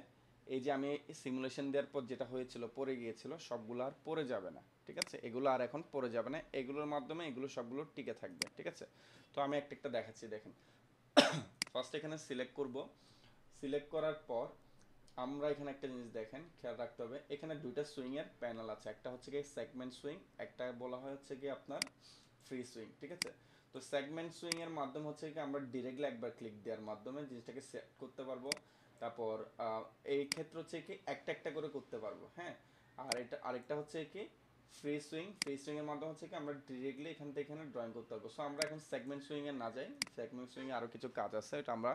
এই যে আমি সিমুলেশন দেওয়ার পর যেটা হয়েছিল পড়ে গিয়েছিল সবগুলো আর পড়ে যাবে না, ঠিক আছে। এগুলো আর এখন পড়ে যাবে না, এগুলোর মাধ্যমে এগুলো সবগুলো টিকে থাকবে, ঠিক আছে। তো আমি একটা দেখাচ্ছি, দেখেন। ফার্স্ট এখানে সিলেক্ট করব, সিলেক্ট করার পর আমরা এখানে একটা জিনিস দেখেন খেয়াল রাখতে হবে, এখানে দুইটা সুইং এর প্যানেল আছে, একটা হচ্ছে কি সেগমেন্ট সুইং, একটা বলা হয় হচ্ছে কি আপনার ফ্রি সুইং, ঠিক আছে। তো সেগমেন্ট সুইং এর মাধ্যমে হচ্ছে কি আমরা ডিরেক্টলি একবার ক্লিক দেওয়ার মাধ্যমে জিনিসটাকে সেট করতে পারবো। তারপর এই ক্ষেত্রে হচ্ছে কি একটা একটা করে করতে পারবো, হ্যাঁ। আর এটা আরেকটা হচ্ছে কি ফ্রি সুইং, ফ্রি সুইং এর মাধ্যমে হচ্ছে কি আমরা ডিরেক্টলি এখান থেকে এখানে ড্রয়িং করতে পারবো। সো আমরা এখন সেগমেন্ট সুইং এ না যাই, সেগমেন্ট সুইং এ আরো কিছু কাজ আছে, এটা আমরা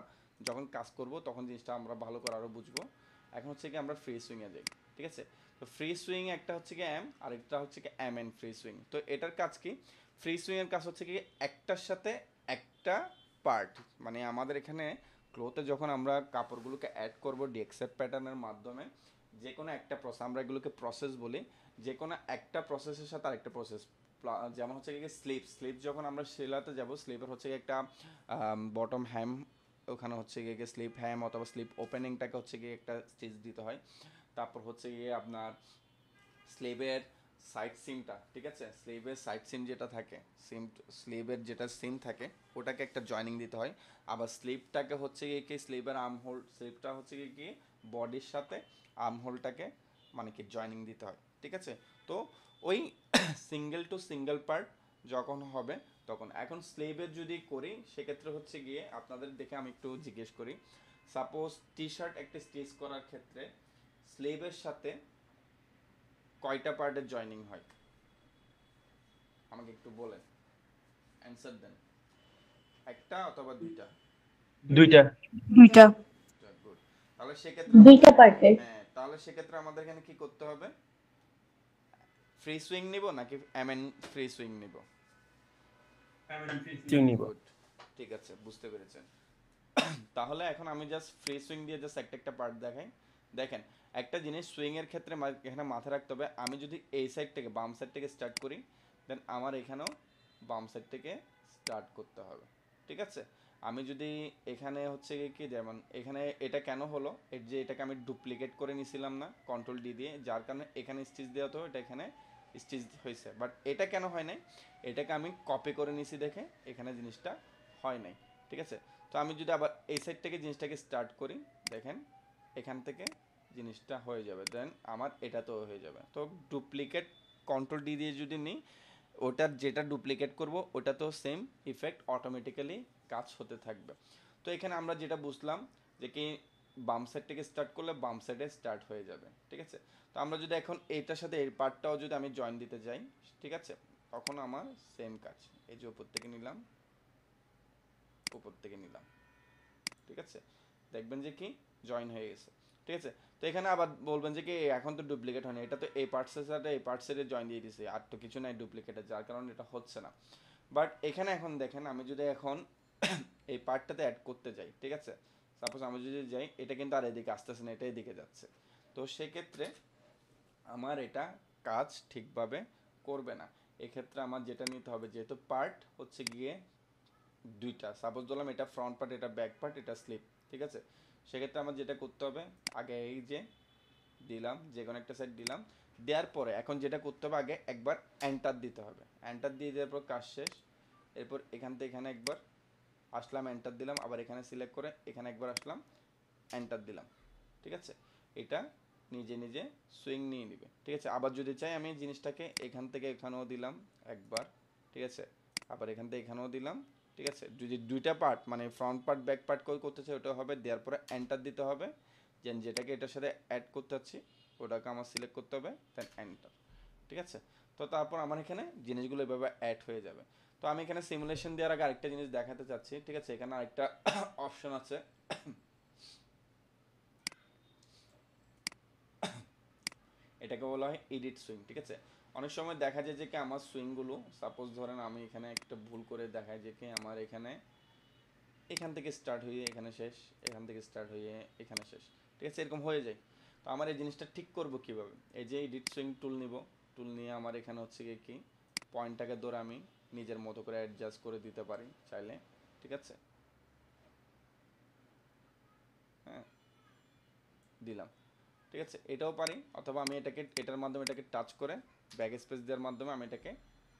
যখন কাজ করব তখন জিনিসটা আমরা ভালো করে আরো বুঝবো। এখন হচ্ছে কি আমরা ফ্রি সুইং এ যাই, ঠিক আছে। তো ফ্রি সুইং একটা হচ্ছে কি এম, আর একটা হচ্ছে কি এম এন ফ্রি সুইং। তো এটার কাজ কি, ফ্রি সুইং এর কাজ হচ্ছে কি একটার সাথে একটা পার্ট, মানে আমাদের এখানে ক্লোথে যখন আমরা কাপড়গুলোকে অ্যাড করব ডিএক্সএফ প্যাটার্নের মাধ্যমে, যে কোনো একটা প্রসেস, আমরা এগুলোকে প্রসেস বলি, যে কোনো একটা প্রসেসের সাথে আরেকটা প্রসেস, যেমন হচ্ছে কি স্লিপ, স্লিপ যখন আমরা সেলাতে যাব, স্লিপের হচ্ছে কি একটা বটম হ্যাম, ওখানে হচ্ছে গিয়ে স্লিপ হ্যাম অথবা স্লিপ ওপেনিংটাকে হচ্ছে গিয়ে একটা স্টিচ দিতে হয়। তারপর হচ্ছে গিয়ে আপনার স্লিভের সাইড সিমটা, ঠিক আছে, স্লিভের সাইড সিম যেটা থাকে, সিম স্লিভের যেটা সিম থাকে ওটাকে একটা জয়েনিং দিতে হয়। আবার স্লিভটাকে হচ্ছে গিয়ে কি স্লিভের আর্ম হোল, স্লিভটা হচ্ছে গিয়ে কি বডির সাথে আর্ম হোলটাকে মানে কি জয়েনিং দিতে হয়, ঠিক আছে। তো ওই সিঙ্গেল টু সিঙ্গেল পার্ট যখন হবে তখন, এখন স্লিভের যদি করি সেক্ষেত্রে হচ্ছে গিয়ে আপনাদের দেখে আমি একটু জিজ্ঞেস করি, সাপোজ টি শার্ট একটা স্টিচ করার ক্ষেত্রে স্লিভের সাথে কয়টা পার্টের জয়েনিং হয় আমাকে একটু বলেন, অ্যান্সার দেন, একটা অথবা দুইটা? দুইটা। দুইটা। গুড। তাহলে সেক্ষেত্রে আমাদের, দুইটা পার্টের। হ্যাঁ তাহলে সেক্ষেত্রে আমাদের এখানে কি করতে হবে, ফ্রি সুইং নিব নাকি এমএন ফ্রি সুইং নিব? নিব। গুড, ঠিক আছে, বুঝতে পেরেছেন। তাহলে এখন আমি জাস্ট ফ্রি সুইং দিয়ে জাস্ট একটা একটা পার্ট দেখাই। দেখেন একটা জিনিস সুইং এর ক্ষেত্রে এখানে মাথায় রাখতে হবে, আমি যদি এই সাইড থেকে বাম সাইড থেকে স্টার্ট করি দেন আমার এখানেও বাম সাইড থেকে স্টার্ট করতে হবে, ঠিক আছে। আমি যদি এখানে হচ্ছে কি যেমন এখানে এটা কেন হলো, এর যে এটাকে আমি ডুপ্লিকেট করে নিছিলাম না কন্ট্রোল ডি দিয়ে, যার কারণে এখানে স্টিচ দেওয়া হতো, এটা এখানে স্টিচ হয়েছে, বাট এটা কেন হয় নাই, এটাকে আমি কপি করে নিছি দেখে এখানে জিনিসটা হয় নাই, ঠিক আছে। তো আমি যদি আবার এই সাইড থেকে জিনিসটাকে স্টার্ট করি, দেখেন এখান থেকে জিনিসটা হয়ে যাবে, দেন আমার এটাতেও হয়ে যাবে। তো ডুপ্লিকেট কন্ট্রোল ডি দিয়ে যদি নিই, ওটার যেটা ডুপ্লিকেট করব ওটাতেও সেম ইফেক্ট অটোমেটিক্যালি কাজ হতে থাকবে। তো এখানে আমরা যেটা বুঝলাম যে কি বাম সাইড থেকে স্টার্ট করলে বাম সাইডে স্টার্ট হয়ে যাবে, ঠিক আছে। তো আমরা যদি এখন এইটার সাথে এই পার্টটাও যদি আমি জয়েন দিতে যাই, ঠিক আছে, তখন আমার সেম কাজ, এই যে উপর থেকে নিলাম, উপর থেকে নিলাম, ঠিক আছে, দেখবেন যে কি জয়েন হয়ে গেছে, ঠিক আছে। তো এখানে আবার বলবেন যে কি এখন তো ডুপ্লিকেট হয়নি, এটা তো এই পার্টসের সাথে এই পার্টসের জয়েন দিয়ে দিছে, আর তো কিছু নাই ডুপ্লিকেটের, যার কারণে এটা হচ্ছে না। বাট এখানে এখন দেখেন আমি যদি এখন এই পার্টটাতে অ্যাড করতে যাই, ঠিক আছে, সাপোজ আমি যদি যাই, এটা কিন্তু আর এদিকে আসতেছে না, এটা এদিকে যাচ্ছে। তো সেক্ষেত্রে আমার এটা কাজ ঠিকভাবে করবে না। এক্ষেত্রে আমার যেটা নিতে হবে, যেহেতু পার্ট হচ্ছে গিয়ে দুইটা, সাপোজ ধরলাম এটা ফ্রন্ট পার্ট, এটা ব্যাক পার্ট, এটা স্লিপ, ঠিক আছে। সেক্ষেত্রে আমার যেটা করতে হবে, আগে এই যে দিলাম, যে কোনো একটা সাইড দিলাম, দেওয়ার পরে এখন যেটা করতে হবে, আগে একবার এন্টার দিতে হবে, এন্টার দিয়ে দেওয়ার পর কাজ শেষ। এরপর এখান থেকে এখানে একবার আসলাম, এন্টার দিলাম, আবার এখানে সিলেক্ট করে এখানে একবার আসলাম, এন্টার দিলাম, ঠিক আছে। এটা নিজে নিজে সুইং নিয়ে নিবে, ঠিক আছে। আবার যদি চাই আমি জিনিসটাকে এখান থেকে এখানেও দিলাম একবার, ঠিক আছে, আবার এখান থেকে এখানেও দিলাম, ঠিক আছে। যদি দুইটা পার্ট মানে ফ্রন্ট পার্ট ব্যাক পার্ট করে করতে চাই, ওটা হবে দেওয়ার পরে এন্টার দিতে হবে, যেটাকে এটার সাথে অ্যাড করতে চাচ্ছি ওটাকে আমার সিলেক্ট করতে হবে, দেন এন্টার, ঠিক আছে। তো তারপর আমার এখানে জিনিসগুলো এভাবে অ্যাড হয়ে যাবে। তো আমি এখানে সিমুলেশন দেওয়ার আগে আরেকটা জিনিস দেখাতে চাচ্ছি, ঠিক আছে। এখানে আরেকটা অপশন আছে, এটাকে বলা হয় এডিট সুইং, ঠিক আছে। অনেক সময় দেখা যায় যে কি আমার সুইংগুলো, সাপোজ ধরেন আমি এখানে একটা ভুল করে দেখাই যে কি আমার এখানে এখান থেকে স্টার্ট হয়ে এখানে শেষ, এখান থেকে স্টার্ট হয়ে এখানে শেষ, ঠিক আছে, এরকম হয়ে যায়। তো আমার এই জিনিসটা ঠিক করব কিভাবে, এই যে এডিট সুইং টুল নিব, টুল নিয়ে আমার এখানে হচ্ছে কি পয়েন্টটাকে ধরে আমি নিজের মতো করে অ্যাডজাস্ট করে দিতে পারি চাইলে, ঠিক আছে, হ্যাঁ দিলাম, ঠিক আছে, এটাও পারি। অথবা আমি এটাকে এটার মাধ্যমে এটাকে টাচ করে ব্যাক স্পেস দেওয়ার মাধ্যমে আমি এটাকে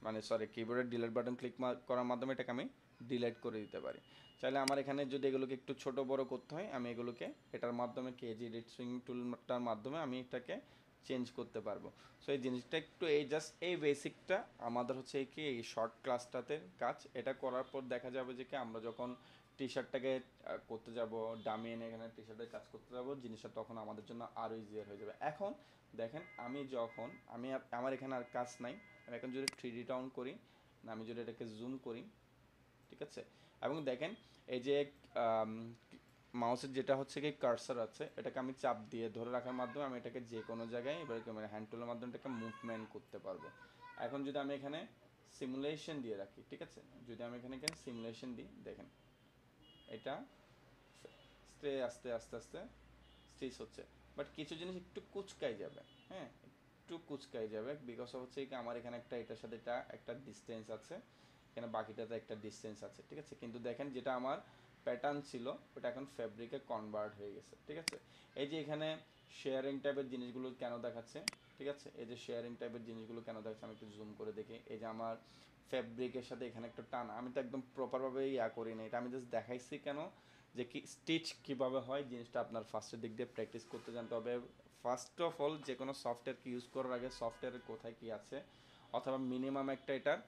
মানে সরি কিবোর্ডের ডিলিট বাটন ক্লিক করার মাধ্যমে এটাকে আমি ডিলিট করে দিতে পারি। চাইলে আমার এখানে যদি এগুলোকে একটু ছোট বড় করতে হয়, আমি এগুলোকে এটার মাধ্যমে কেজি এডিট সুইং টুলটার মাধ্যমে আমি এটাকে চেঞ্জ করতে পারবো। সো এই জিনিসটা একটু এই জাস্ট এই বেসিকটা আমাদের হচ্ছে কি এই শর্ট ক্লাসটাতে কাজ। এটা করার পর দেখা যাবে যে কি আমরা যখন টি শার্টটাকে করতে যাব, ডামি এনে এখানে টি শার্টের কাজ করতে যাব, জিনিসটা তখন আমাদের জন্য আরও ইজিয়ার হয়ে যাবে। এখন দেখেন আমি যখন আমার এখানে আর কাজ নাই, আমি এখন যদি 3D অন করি না, আমি যদি এটাকে জুম করি, ঠিক আছে, এবং দেখেন এই যে মাউসের যেটা হচ্ছে কি কার্সার আছে, এটাকে আমি চাপ দিয়ে ধরে রাখার মাধ্যমে আমি এটাকে যে কোনো জায়গায় এবার মানে হ্যান্ড টুলের মাধ্যমে এটাকে মুভমেন্ট করতে পারবো। এখন যদি আমি এখানে সিমুলেশন দিয়ে রাখি, ঠিক আছে, যদি আমি এখানে সিমুলেশন দিই, দেখেন এটা আস্তে আস্তে আস্তে স্টিচ হচ্ছে, বাট কিছু জিনিস একটু কুচকাই যাবে, হ্যাঁ একটু কুচকাই যাবে, বিকজ হচ্ছে কি আমার এখানে একটা এটার সাথে এটা একটা ডিস্টেন্স আছে, এখানে বাকিটাতে একটা ডিস্টেন্স আছে, ঠিক আছে, কিন্তু দেখেন যেটা আমার প্যাটার্ন ছিল ওটা এখন ফ্যাব্রিকে কনভার্ট হয়ে গেছে, ঠিক আছে। এই যে এখানে শেয়ারিং টাইপের জিনিসগুলো কেন দেখাচ্ছে, ঠিক আছে, এই যে শেয়ারিং টাইপের জিনিসগুলো কেন দেখাচ্ছে, আমি একটু জুম করে দেখি। এই যে আমার ফ্যাব্রিকের সাথে এখানে একটা টান, আমি তো একদম প্রপারভাবে করি না, এটা আমি জাস্ট দেখাইছি কেন, যে কি স্টিচ কীভাবে হয় জিনিসটা আপনার ফার্স্টের দিক দিয়ে প্র্যাকটিস করতে জানতে হবে। ফার্স্ট অফ অল যে কোনো সফটওয়্যারকে ইউজ করার আগে সফটওয়্যারের কোথায় কী আছে অথবা মিনিমাম একটা এটার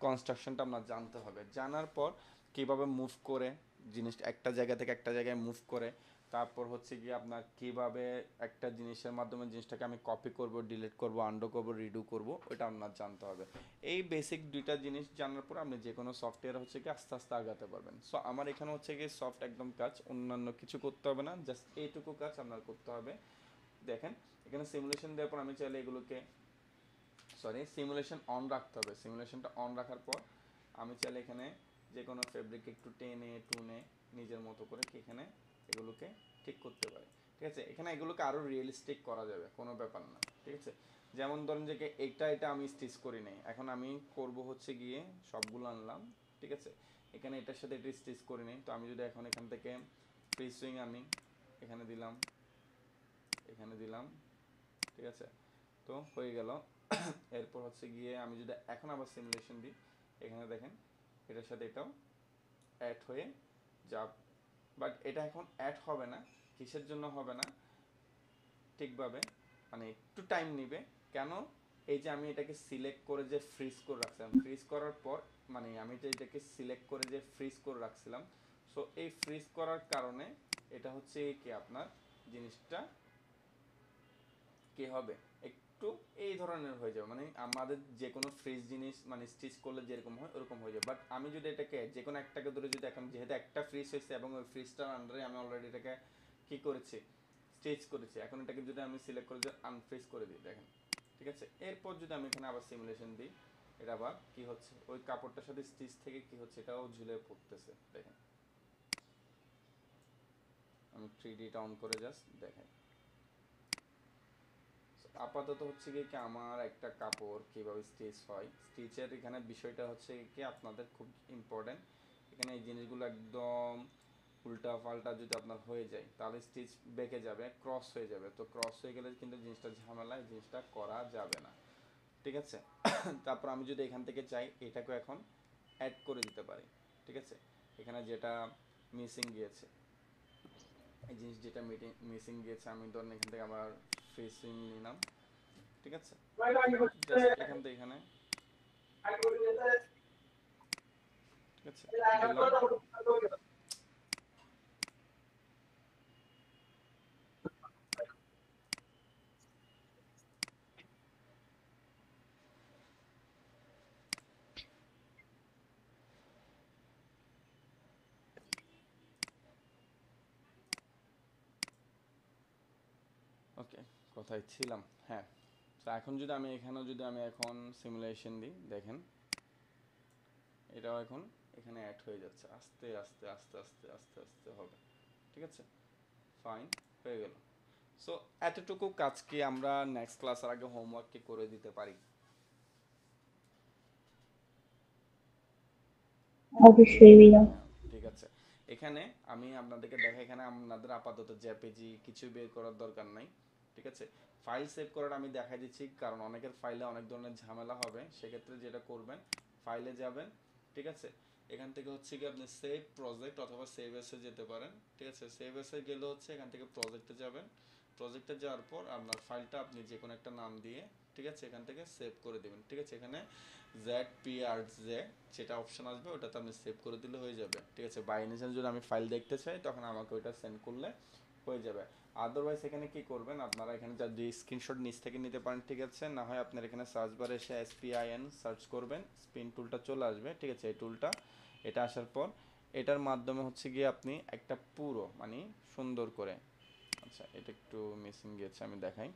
কনস্ট্রাকশনটা আপনার জানতে হবে। জানার পর কীভাবে মুভ করে জিনিসটা একটা জায়গা থেকে একটা জায়গায় মুভ করে, তারপর হচ্ছে কি আপনার কীভাবে একটা জিনিসের মাধ্যমে জিনিসটাকে আমি কপি করব, ডিলিট করব, আন্ডু করব, রিডু করব, ওটা আপনার জানতে হবে। এই বেসিক দুইটা জিনিস জানার পর আপনি যে কোনো সফটওয়্যার হচ্ছে কি আস্তে আস্তে আগাতে পারবেন। সো আমার এখানে হচ্ছে কি সফট একদম কাজ, অন্যান্য কিছু করতে হবে না, জাস্ট এইটুকু কাজ আপনার করতে হবে। দেখেন এখানে সিমুলেশন দেওয়ার পর আমি চাইলে এগুলোকে সিমুলেশন অন রাখতে হবে। সিমুলেশনটা অন রাখার পর আমি চাইলে এখানে যে কোনো ফেব্রিক একটু টেনে টুনে নিজের মতো করে কি এখানে এগুলোকে ঠিক করতে পারি, ঠিক আছে। এখানে এগুলোকে আরও রিয়েলিস্টিক করা যাবে, কোনো ব্যাপার না, ঠিক আছে। যেমন ধরেন যে এটা আমি স্টিচ করি নাই, এখন আমি করব হচ্ছে গিয়ে সবগুলো আনলাম, ঠিক আছে, এখানে এটার সাথে এটা স্টিচ করি নাই, তো আমি যদি এখন এখান থেকে ফ্রি সুইং আনি, এখানে দিলাম, এখানে দিলাম, ঠিক আছে, তো হয়ে গেল। এরপর হচ্ছে গিয়ে আমি যদি এখন আবার সিমুলেশন দিই, এখানে দেখেন এটার সাথে এটাও অ্যাড হয়ে যাব, বাট এটা এখন অ্যাড হবে না। কিসের জন্য হবে না ঠিকভাবে, মানে একটু টাইম নেবে। কেন, এই যে আমি এটাকে সিলেক্ট করে যে ফ্রিজ করে রাখছিলাম, ফ্রিজ করার পর মানে আমি যে এটাকে সিলেক্ট করে যে ফ্রিজ করে রাখছিলাম, সো এই ফ্রিজ করার কারণে এটা হচ্ছে কি আপনার জিনিসটা কি হবে একটু এই ধরনের হয়ে যাবে, মানে আমাদের যে কোনো ফ্রিজ জিনিস মানে স্টিচ করলে যেরকম হয় ওরকম হয়ে যাবে। বাট আমি যদি এটাকে যে কোনো একটাকে ধরে যদি এখন যেহেতু একটা ফ্রিজ হয়েছে এবং ওই ফ্রিজটার আন্ডারে আমি অলরেডি এটাকে কি করেছি স্টিচ করেছি, এখন এটাকে যদি আমি সিলেক্ট করে যদি আনফ্রিজ করে দিই, দেখেন, ঠিক আছে। এরপর যদি আমি এখানে আবার সিমুলেশন দিই, এটা আবার কি হচ্ছে ওই কাপড়টার সাথে স্টিচ থেকে কি হচ্ছে এটাও ঝুলে পড়তেছে, দেখেন। আমি 3D অন করে জাস্ট দেখেন। আপাতত হচ্ছে কি আমার একটা কাপড় কিভাবে স্টিচ হয়, স্টিচের এখানে বিষয়টা হচ্ছে কি আপনাদের খুব ইম্পর্টেন্ট। এখানে এই জিনিসগুলো একদম উল্টা পাল্টা যদি আপনার হয়ে যায় তাহলে স্টিচ বেঁকে যাবে, ক্রস হয়ে যাবে, তো ক্রস হয়ে গেলে কিন্তু জিনিসটা ঝামেলা, এই জিনিসটা করা যাবে না, ঠিক আছে। তারপর আমি যদি এখান থেকে চাই এটাকে এখন অ্যাড করে দিতে পারি, ঠিক আছে। এখানে যেটা মিসিং গিয়েছে, এই জিনিস যেটা মিসিং গিয়েছে, আমি ধরেন এখান থেকে আবার ফেসিং নিলাম, ঠিক আছে, জাস্ট এখান থেকে এখানে, ঠিক আছে, দিলাম। ওকে, কোথায় ছিলাম, হ্যাঁ। তো এখন যদি আমি এখানেও যদি আমি এখন সিমুলেশন দিই, দেখেন এটাও এখন এখানে অ্যাড হয়ে যাচ্ছে, আস্তে আস্তে আস্তে আস্তে আস্তে আস্তে হবে, ঠিক আছে, ফাইন, হয়ে গেল। সো এতটুকু কাজ কি আমরা নেক্সট ক্লাসের আগে হোমওয়ার্ককে করে দিতে পারি? অবশ্যই ভাইয়া। হ্যাঁ, ঠিক আছে। এখানে আমি আপনাদেরকে দেখাই, এখানে আপনাদের আপাতত জেপিজি কিছু বের করার দরকার নাই, ঠিক আছে। ফাইল সেভ করাটা আমি দেখাই দিচ্ছি, কারণ অনেকের ফাইলে অনেক ধরনের ঝামেলা হবে, সেক্ষেত্রে যেটা করবেন ফাইলে যাবেন, ঠিক আছে। এখান থেকে হচ্ছে কি আপনি সেভ প্রজেক্ট অথবা সেভ এসে যেতে পারেন, ঠিক আছে। সেভ এসে গেলে হচ্ছে এখান থেকে প্রজেক্টে যাবেন, প্রজেক্টে যাওয়ার পর আপনার ফাইলটা আপনি যে কোনো একটা নাম দিয়ে, ঠিক আছে, এখান থেকে সেভ করে দেবেন, ঠিক আছে। এখানে ZPRJ যেটা অপশন আসবে ওটাতে আপনি সেভ করে দিলে হয়ে যাবে, ঠিক আছে। বাই এনি চান্স যদি আমি ফাইল দেখতে চাই তখন আমাকে ওইটা সেন্ড করলে হয়ে যাবে। আদারওয়াইজ এখানে কি করবেন, আপনারা এখানে যদি স্ক্রিনশট নিচ থেকে নিতে পারেন, ঠিক আছে। না হয় আপনার এখানে সার্চ বারে এসে SPIN সার্চ করবেন, স্পিন টুলটা চলে আসবে, ঠিক আছে। এই টুলটা, এটা আসার পর এটার মাধ্যমে হচ্ছে গিয়ে আপনি একটা পুরো মানে সুন্দর করে, আচ্ছা এটা একটু মিসিং গিয়েছে, আমি দেখাই,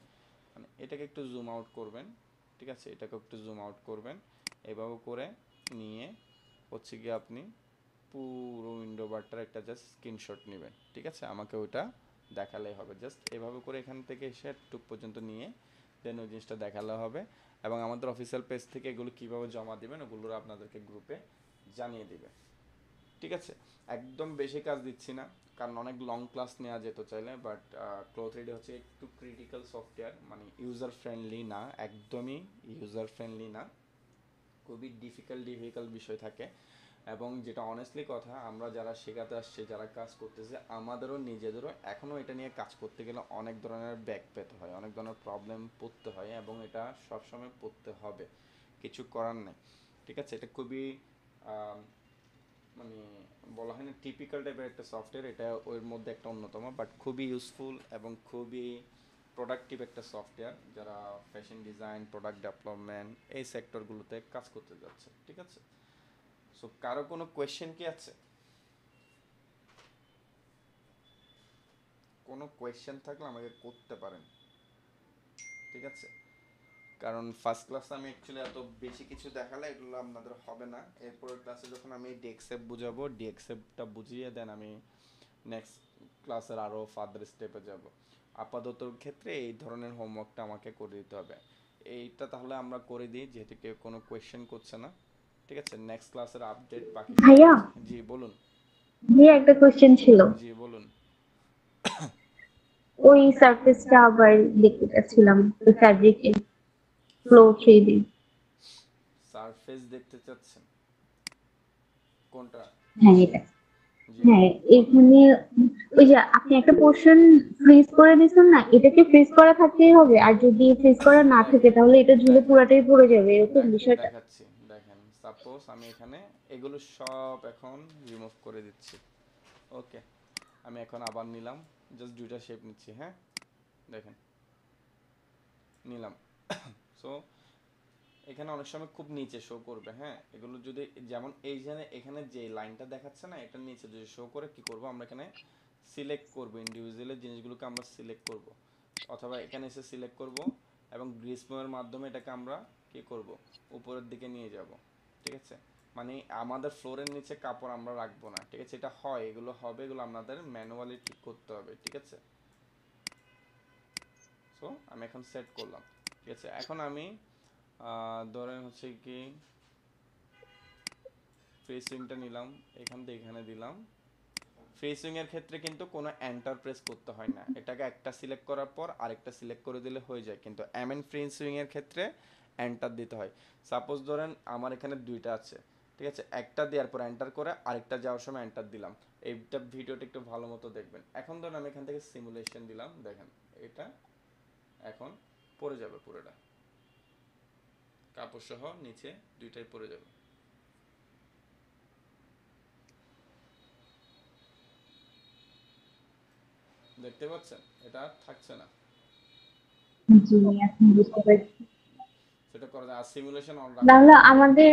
মানে এটাকে একটু জুম আউট করবেন, ঠিক আছে। এটাকে একটু জুম আউট করবেন, এভাবে করে নিয়ে হচ্ছে গিয়ে আপনি পুরো উইন্ডো বারটার একটা জাস্ট স্ক্রিনশট নেবেন, ঠিক আছে। আমাকে ওইটা দেখালেই হবে, জাস্ট এভাবে করে এখান থেকে এসে টুক পর্যন্ত নিয়ে দেন ওই জিনিসটা দেখালে হবে। এবং আমাদের অফিসিয়াল পেজ থেকে এগুলো কীভাবে জমা দিবেন ওগুলো আপনাদেরকে গ্রুপে জানিয়ে দিবে, ঠিক আছে। একদম বেশি কাজ দিচ্ছি না, কারণ অনেক লং ক্লাস নেওয়া যেত চাইলে, বাট ক্লোথ রেডি হচ্ছে একটু ক্রিটিক্যাল সফটওয়্যার, মানে ইউজার ফ্রেন্ডলি না, একদমই ইউজার ফ্রেন্ডলি না, খুবই ডিফিকাল্ট বিষয় থাকে। এবং যেটা অনেস্টলি কথা, আমরা যারা শেখাতে আসছি, যারা কাজ করতেছে, আমাদেরও নিজেদেরও এখনও এটা নিয়ে কাজ করতে গেলে অনেক ধরনের ব্যাক পেতে হয়, অনেক ধরনের প্রবলেম পড়তে হয়, এবং এটা সবসময় পড়তে হবে, কিছু করার নেই, ঠিক আছে। এটা খুবই মানে বলা হয় না টিপিক্যাল টাইপের একটা সফটওয়্যার, এটা ওর মধ্যে একটা অন্যতম, বাট খুবই ইউজফুল এবং খুবই প্রোডাক্টিভ একটা সফটওয়্যার যারা ফ্যাশন ডিজাইন, প্রোডাক্ট ডেভেলপমেন্ট এই সেক্টরগুলোতে কাজ করতে যাচ্ছে, ঠিক আছে। সো কারো কোনো কোয়েশ্চেন কি আছে? কোনো কোয়েশ্চেন থাকলে আমাকে করতে পারেন, ঠিক আছে। কারণ ফার্স্ট ক্লাসে আমি অ্যাকচুয়ালি এত বেশি কিছু দেখালে এগুলো আপনাদের হবে না। এরপরের ক্লাসে যখন আমি ডিএক্সএফ বুঝাবো, ডিএক্সএফটা বুঝিয়ে দেন আমি নেক্সট ক্লাসের আরও ফার্দার স্টেপে যাব। আপাতত ক্ষেত্রে এই ধরনের হোমওয়ার্কটা আমাকে করে দিতে হবে। এইটা তাহলে আমরা করে দিই, যেহেতু কেউ কোনো কোয়েশ্চেন করছে না, ঠিক আছে। নেক্সট ক্লাসের আপডেট বাকি সব ভাইয়া, হচ্ছে। জি বলুন। ভাইয়া একটা কোশ্চেন ছিল। জি বলুন। ওই সারফেসটা আবার দেখতে চাচ্ছিলাম, ওই ফ্যাব্রিক ফ্লো 3D। সারফেস দেখতে চাচ্ছেন কোনটা? হ্যাঁ এটা, জি হ্যাঁ বলুন বলুন। এখানে ওই যে আপনি একটা পোর্শন ফ্রিজ করে দিয়েছেন না, এটাকে ফ্রিজ করা থাকতেই হবে, আর যদি ফ্রিজ করা না থাকে দেখেন তাহলে এটা ঝুলে দেখেন পুরাটাই পড়ে যাবে, এরকম বিষয়টা। দেখাচ্ছি, দেখেন সাপোজ আমি এখানে এগুলো সব এখন রিমুভ করে দিচ্ছি, ওকে। আমি এখন আবার নিলাম, জাস্ট দুইটা শেপ নিচ্ছি, হ্যাঁ দেখেন নিলাম। সো এখানে অনেক সময় খুব নিচে শো করবে, হ্যাঁ এগুলো যদি যেমন এইখানে এখানে যে লাইনটা দেখাচ্ছে না, এটার নিচে যদি শো করে কি করব আমরা এখানে সিলেক্ট করব, ইন্ডিভিজুয়ালি জিনিসগুলোকে আমরা সিলেক্ট করব, অথবা এখানে এসে সিলেক্ট করব এবং গ্রিসমোয়ের মাধ্যমে এটাকে আমরা কি করব উপরের দিকে নিয়ে যাব, ঠিক আছে। মানে আমাদের ফ্লোরের নিচে কাপড় আমরা রাখবো না, ঠিক আছে। এটা হয়, এগুলো হবে, এগুলো আপনাদের ম্যানুয়ালি ঠিক করতে হবে, ঠিক আছে। সো আমি এখন সেট করলাম, ঠিক আছে। এখন আমি ধরেন হচ্ছে কি ফ্রি সুইংটা নিলাম, এখান থেকে এখানে দিলাম। ফ্রি সুইং এর ক্ষেত্রে কিন্তু কোনো এন্টার প্রেস করতে হয় না, এটাকে একটা সিলেক্ট করার পর আরেকটা সিলেক্ট করে দিলে হয়ে যায়, কিন্তু এমএন ফ্রি সুইং এর ক্ষেত্রে এন্টার দিতে হয়। সাপোজ ধরেন আমার এখানে দুইটা আছে, ঠিক আছে, একটা দেওয়ার পর এন্টার করে আরেকটা যাওয়ার সময় এন্টার দিলাম। এইটা ভিডিওটা একটু ভালো মতো দেখবেন। এখন ধরেন আমি এখান থেকে সিমুলেশন দিলাম, দেখেন এটা এখন পড়ে যাবে পুরোটা, কাপড় সহ নিচে দুইটাই পড়ে যাবে, দেখতে পাচ্ছেন এটা আর থাকছে না। জি, এখন বুঝতে পারছি। সেটা করা যায়, আর সিমুলেশন অন রাখা তাহলে যাবে না। আমাদের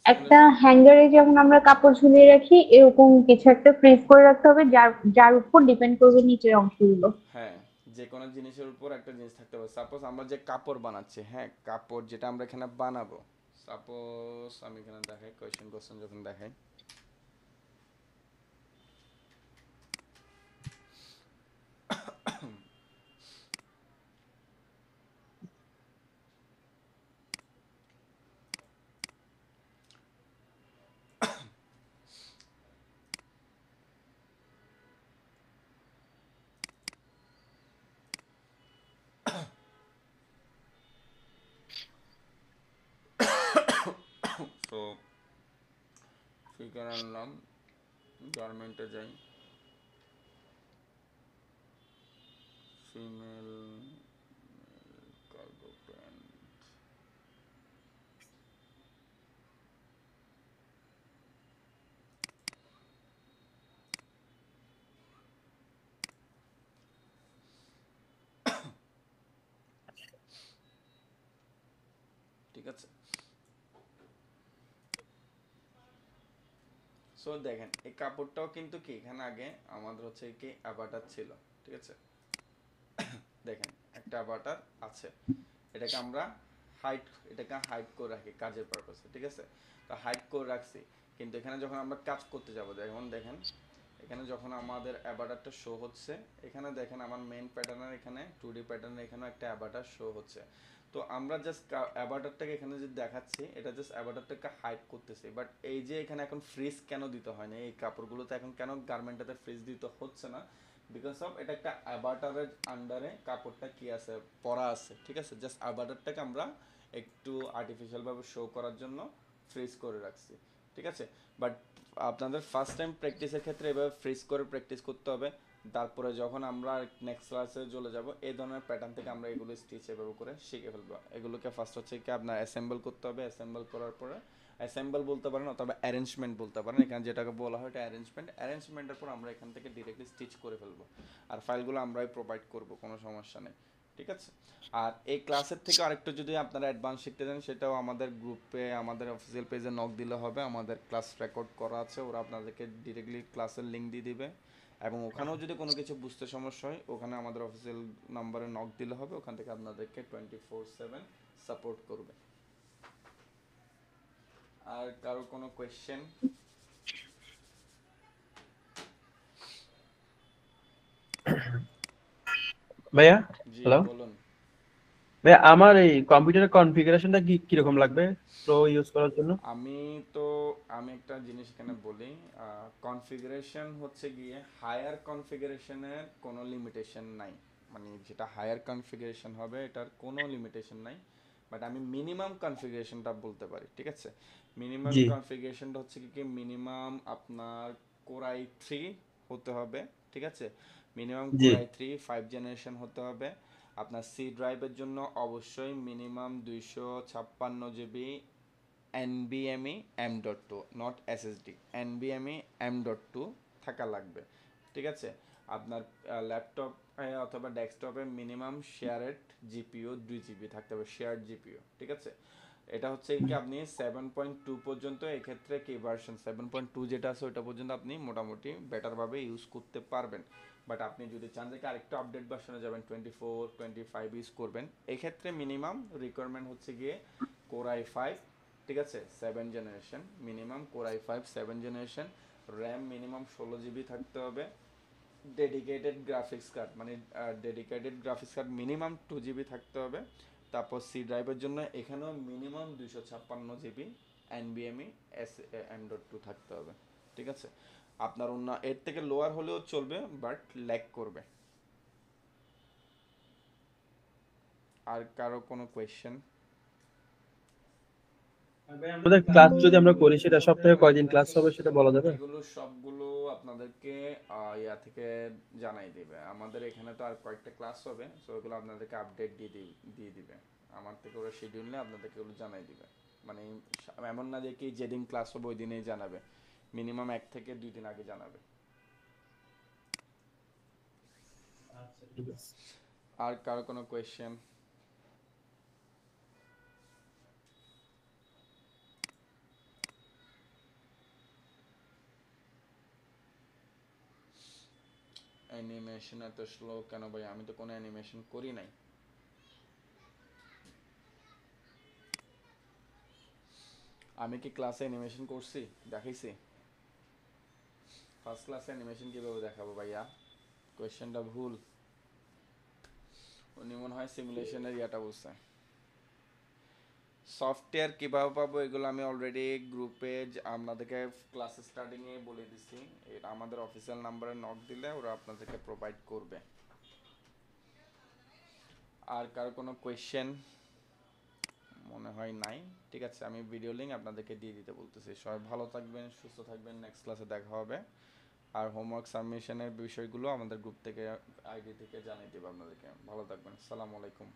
একটা সিমুলেশন, হ্যাঙ্গারে যেমন আমরা কাপড় ঝুলিয়ে রাখি, এরকম কিছু একটা ফ্রিজ করে রাখতে হবে, যার যার উপর ডিপেন্ড করবে নিচের অংশগুলো। হ্যাঁ যে কোনো জিনিসের উপর একটা জিনিস থাকতে হবে। সাপোজ আমরা যে কাপড় বানাচ্ছি, হ্যাঁ কাপড় যেটা আমরা এখানে বানাবো, সাপোজ আমি এখানে দেখাই কোশ্চেন যখন দেখাই, সো ফিগার আনলাম, গার্মেন্টে যাই, ফিমেল কার্গো প্যান্ট, ঠিক আছে। সো দেখেন এই কাপড়টাও কিন্তু কি এখানে আগে আমাদের হচ্ছে কি অ্যাভাটার ছিল, ঠিক আছে। দেখেন একটা অ্যাভাটার আছে, এটাকে হাইড করে রাখি কাজের পারপাসে, ঠিক আছে। তো হাইড করে রাখছি, কিন্তু এখানে যখন আমরা কাজ করতে যাব, যেমন দেখেন এখানে যখন আমাদের অ্যাভাটারটা শো হচ্ছে, এখানে দেখেন আমার মেইন প্যাটার্নের এখানে 2D প্যাটার্নের এখানে একটা অ্যাভাটার শো হচ্ছে। তো আমরা জাস্ট অ্যাভাটারটাকে এখানে যে দেখাচ্ছি, এটা জাস্ট অ্যাভাটারটাকে হাইড করতেছি। বাট এই যে এখানে এখন ফ্রিজ কেন দিতে হয় না, এই কাপড়গুলোতে এখন কেন গার্মেন্টটাতে ফ্রিজ দিতে হচ্ছে না, বিকজ অফ এটা একটা অ্যাভাটারের আন্ডারে কাপড়টা কি আছে, পরা আছে, ঠিক আছে। জাস্ট অ্যাভাটারটাকে আমরা একটু আর্টিফিশিয়াল ভাবে শো করার জন্য ফ্রিজ করে রাখছি, ঠিক আছে। বাট আপনাদের ফার্স্ট টাইম প্র্যাকটিসের ক্ষেত্রে এভাবে ফ্রিজ করে প্র্যাকটিস করতে হবে। তারপরে যখন আমরা নেক্সট ক্লাসে চলে যাব, এই ধরনের প্যাটার্ন থেকে আমরা এগুলো স্টিচ এভাবে করে শিখে ফেলবো। এগুলোকে ফার্স্ট হচ্ছে কি আপনার অ্যাসেম্বল করতে হবে, অ্যাসেম্বল করার পরে অ্যাসেম্বল বলতে পারেন অথবা অ্যারেঞ্জমেন্ট বলতে পারেন, এখানে যেটাকে বলা হয় এটা অ্যারেঞ্জমেন্টের পর আমরা এখান থেকে ডিরেক্টলি স্টিচ করে ফেলবো। আর ফাইলগুলো আমরাই প্রোভাইড করব, কোনো সমস্যা নেই, ঠিক আছে। আর এই ক্লাসের থেকে আরেকটু যদি আপনারা অ্যাডভান্স শিখতে চান, সেটাও আমাদের গ্রুপে, আমাদের অফিসিয়াল পেজে নক দিলে হবে। আমাদের ক্লাস রেকর্ড করা আছে, ওরা আপনাদেরকে ডিরেক্টলি ক্লাসের লিঙ্ক দিয়ে দিবে। এবং ওখানেও যদি কোনো কিছু বুঝতে সমস্যা হয়, ওখানে আমাদের অফিসিয়াল নাম্বারে নক দিলে হবে, ওখান থেকে আপনাদেরকে 24/7 সাপোর্ট করবে। আর কারো কোনো কোয়েশ্চেন? ভাইয়া, জি হ্যালো বলুন। ভাইয়া, আমার এই কম্পিউটারের কনফিগারেশনটা কিরকম লাগবে প্রো ইউজ করার জন্য? আমি তো আমি একটা জিনিস এখানে বলি, কনফিগারেশন হচ্ছে গিয়ে হায়ার কনফিগারেশনের কোনো লিমিটেশন নাই। মানে যেটা হায়ার কনফিগারেশন হবে এটার কোনো লিমিটেশন নাই। বাট আমি মিনিমাম কনফিগারেশনটা বলতে পারি, ঠিক আছে। মিনিমাম জি কনফিগারেশনটা হচ্ছে কি মিনিমাম আপনার কোরাই 3 হতে হবে, ঠিক আছে। মিনিমাম জি কোরাই 3 5 জেনারেশন হতে হবে। আপনার সি ড্রাইভের জন্য অবশ্যই minimum 256 GB NVMe M.2, not SSD, NVMe M.2 থাকা লাগবে, ঠিক আছে। আপনার ল্যাপটপ অথবা ডেস্কটপে মিনিমাম শেয়ারেড জিপিও 2 GB থাকতে হবে, শেয়ার্ড জিপিও, ঠিক আছে। এটা হচ্ছে কি আপনি 7.2 পর্যন্ত, এক্ষেত্রে কি ভার্সন 7.2 যেটা আছে ওটা পর্যন্ত আপনি মোটামুটি বেটারভাবে ইউজ করতে পারবেন। বাট আপনি যদি চান যে আরেকটু আপডেট ভার্সনে যাবেন, 24 25 ইউজ করবেন, এক্ষেত্রে মিনিমাম রিকোয়ারমেন্ট হচ্ছে গিয়ে কোর i5, ঠিক আছে, 7 generation, minimum core i5 7 generation. RAM minimum 16 GB থাকতে হবে। Dedicated graphics card minimum 2 GB থাকতে হবে। তারপর সি ড্রাইভের জন্য এখানেও মিনিমাম 256 GB NVMe M.2 থাকতে হবে, ঠিক আছে। আপনার অন্য এর থেকে লোয়ার হলেও চলবে, বাট ল্যাগ করবে। আর কারো কোনো কোয়েশ্চেন? আমাদের ক্লাস যদি আমরা করি, সেটা সপ্তাহে কয়দিন ক্লাস হবে সেটা বলা যাবে? এগুলো সবগুলো আপনাদেরকে ইয়া থেকে জানাই দিবে। আমাদের এখানে তো আর কয়েকটা ক্লাস হবে, সো এগুলো আপনাদেরকে আপডেট দিয়ে দিবে। আমার থেকে ওরা শিডিউল নিয়ে আপনাদেরকে এগুলো জানাই দিবে। মানে এমন না যে কি যেদিন ক্লাস হবে ওই দিনেই জানাবে, মিনিমাম 1 থেকে 2 দিন আগে জানাবে। আচ্ছা, ঠিক আছে। আর কারো কোনো কোয়েশ্চেন? অ্যানিমেশন এত স্লো কেন ভাই? আমি তো কোনো অ্যানিমেশন করি নাই। আমি কি ক্লাসে অ্যানিমেশন করছি, দেখাইছি? ফার্স্ট ক্লাসে অ্যানিমেশন কিভাবে দেখাবো ভাইয়া? কোয়েশ্চেনটা ভুল। উনি মনে হয় সিমুলেশনের ইয়াটা বলছে। সফটওয়্যার কিভাবে পাবো এগুলো আমি অলরেডি গ্রুপে আপনাদেরকে ক্লাস স্টার্টিংয়ে বলে দিছি। এটা আমাদের অফিসিয়াল নাম্বারে নক দিলে ওরা আপনাদেরকে প্রোভাইড করবে। আর কারো কোনো কোয়েশ্চেন? মনে হয় নাই। ঠিক আছে, আমি ভিডিও লিঙ্ক আপনাদেরকে দিয়ে দিতে বলতেছি। সবাই ভালো থাকবেন, সুস্থ থাকবেন, নেক্সট ক্লাসে দেখা হবে। আর হোমওয়ার্ক সাবমিশনের বিষয়গুলো আমাদের গ্রুপ থেকে আইডি থেকে জানিয়ে দেবো আপনাদেরকে। ভালো থাকবেন, আসসালামু আলাইকুম।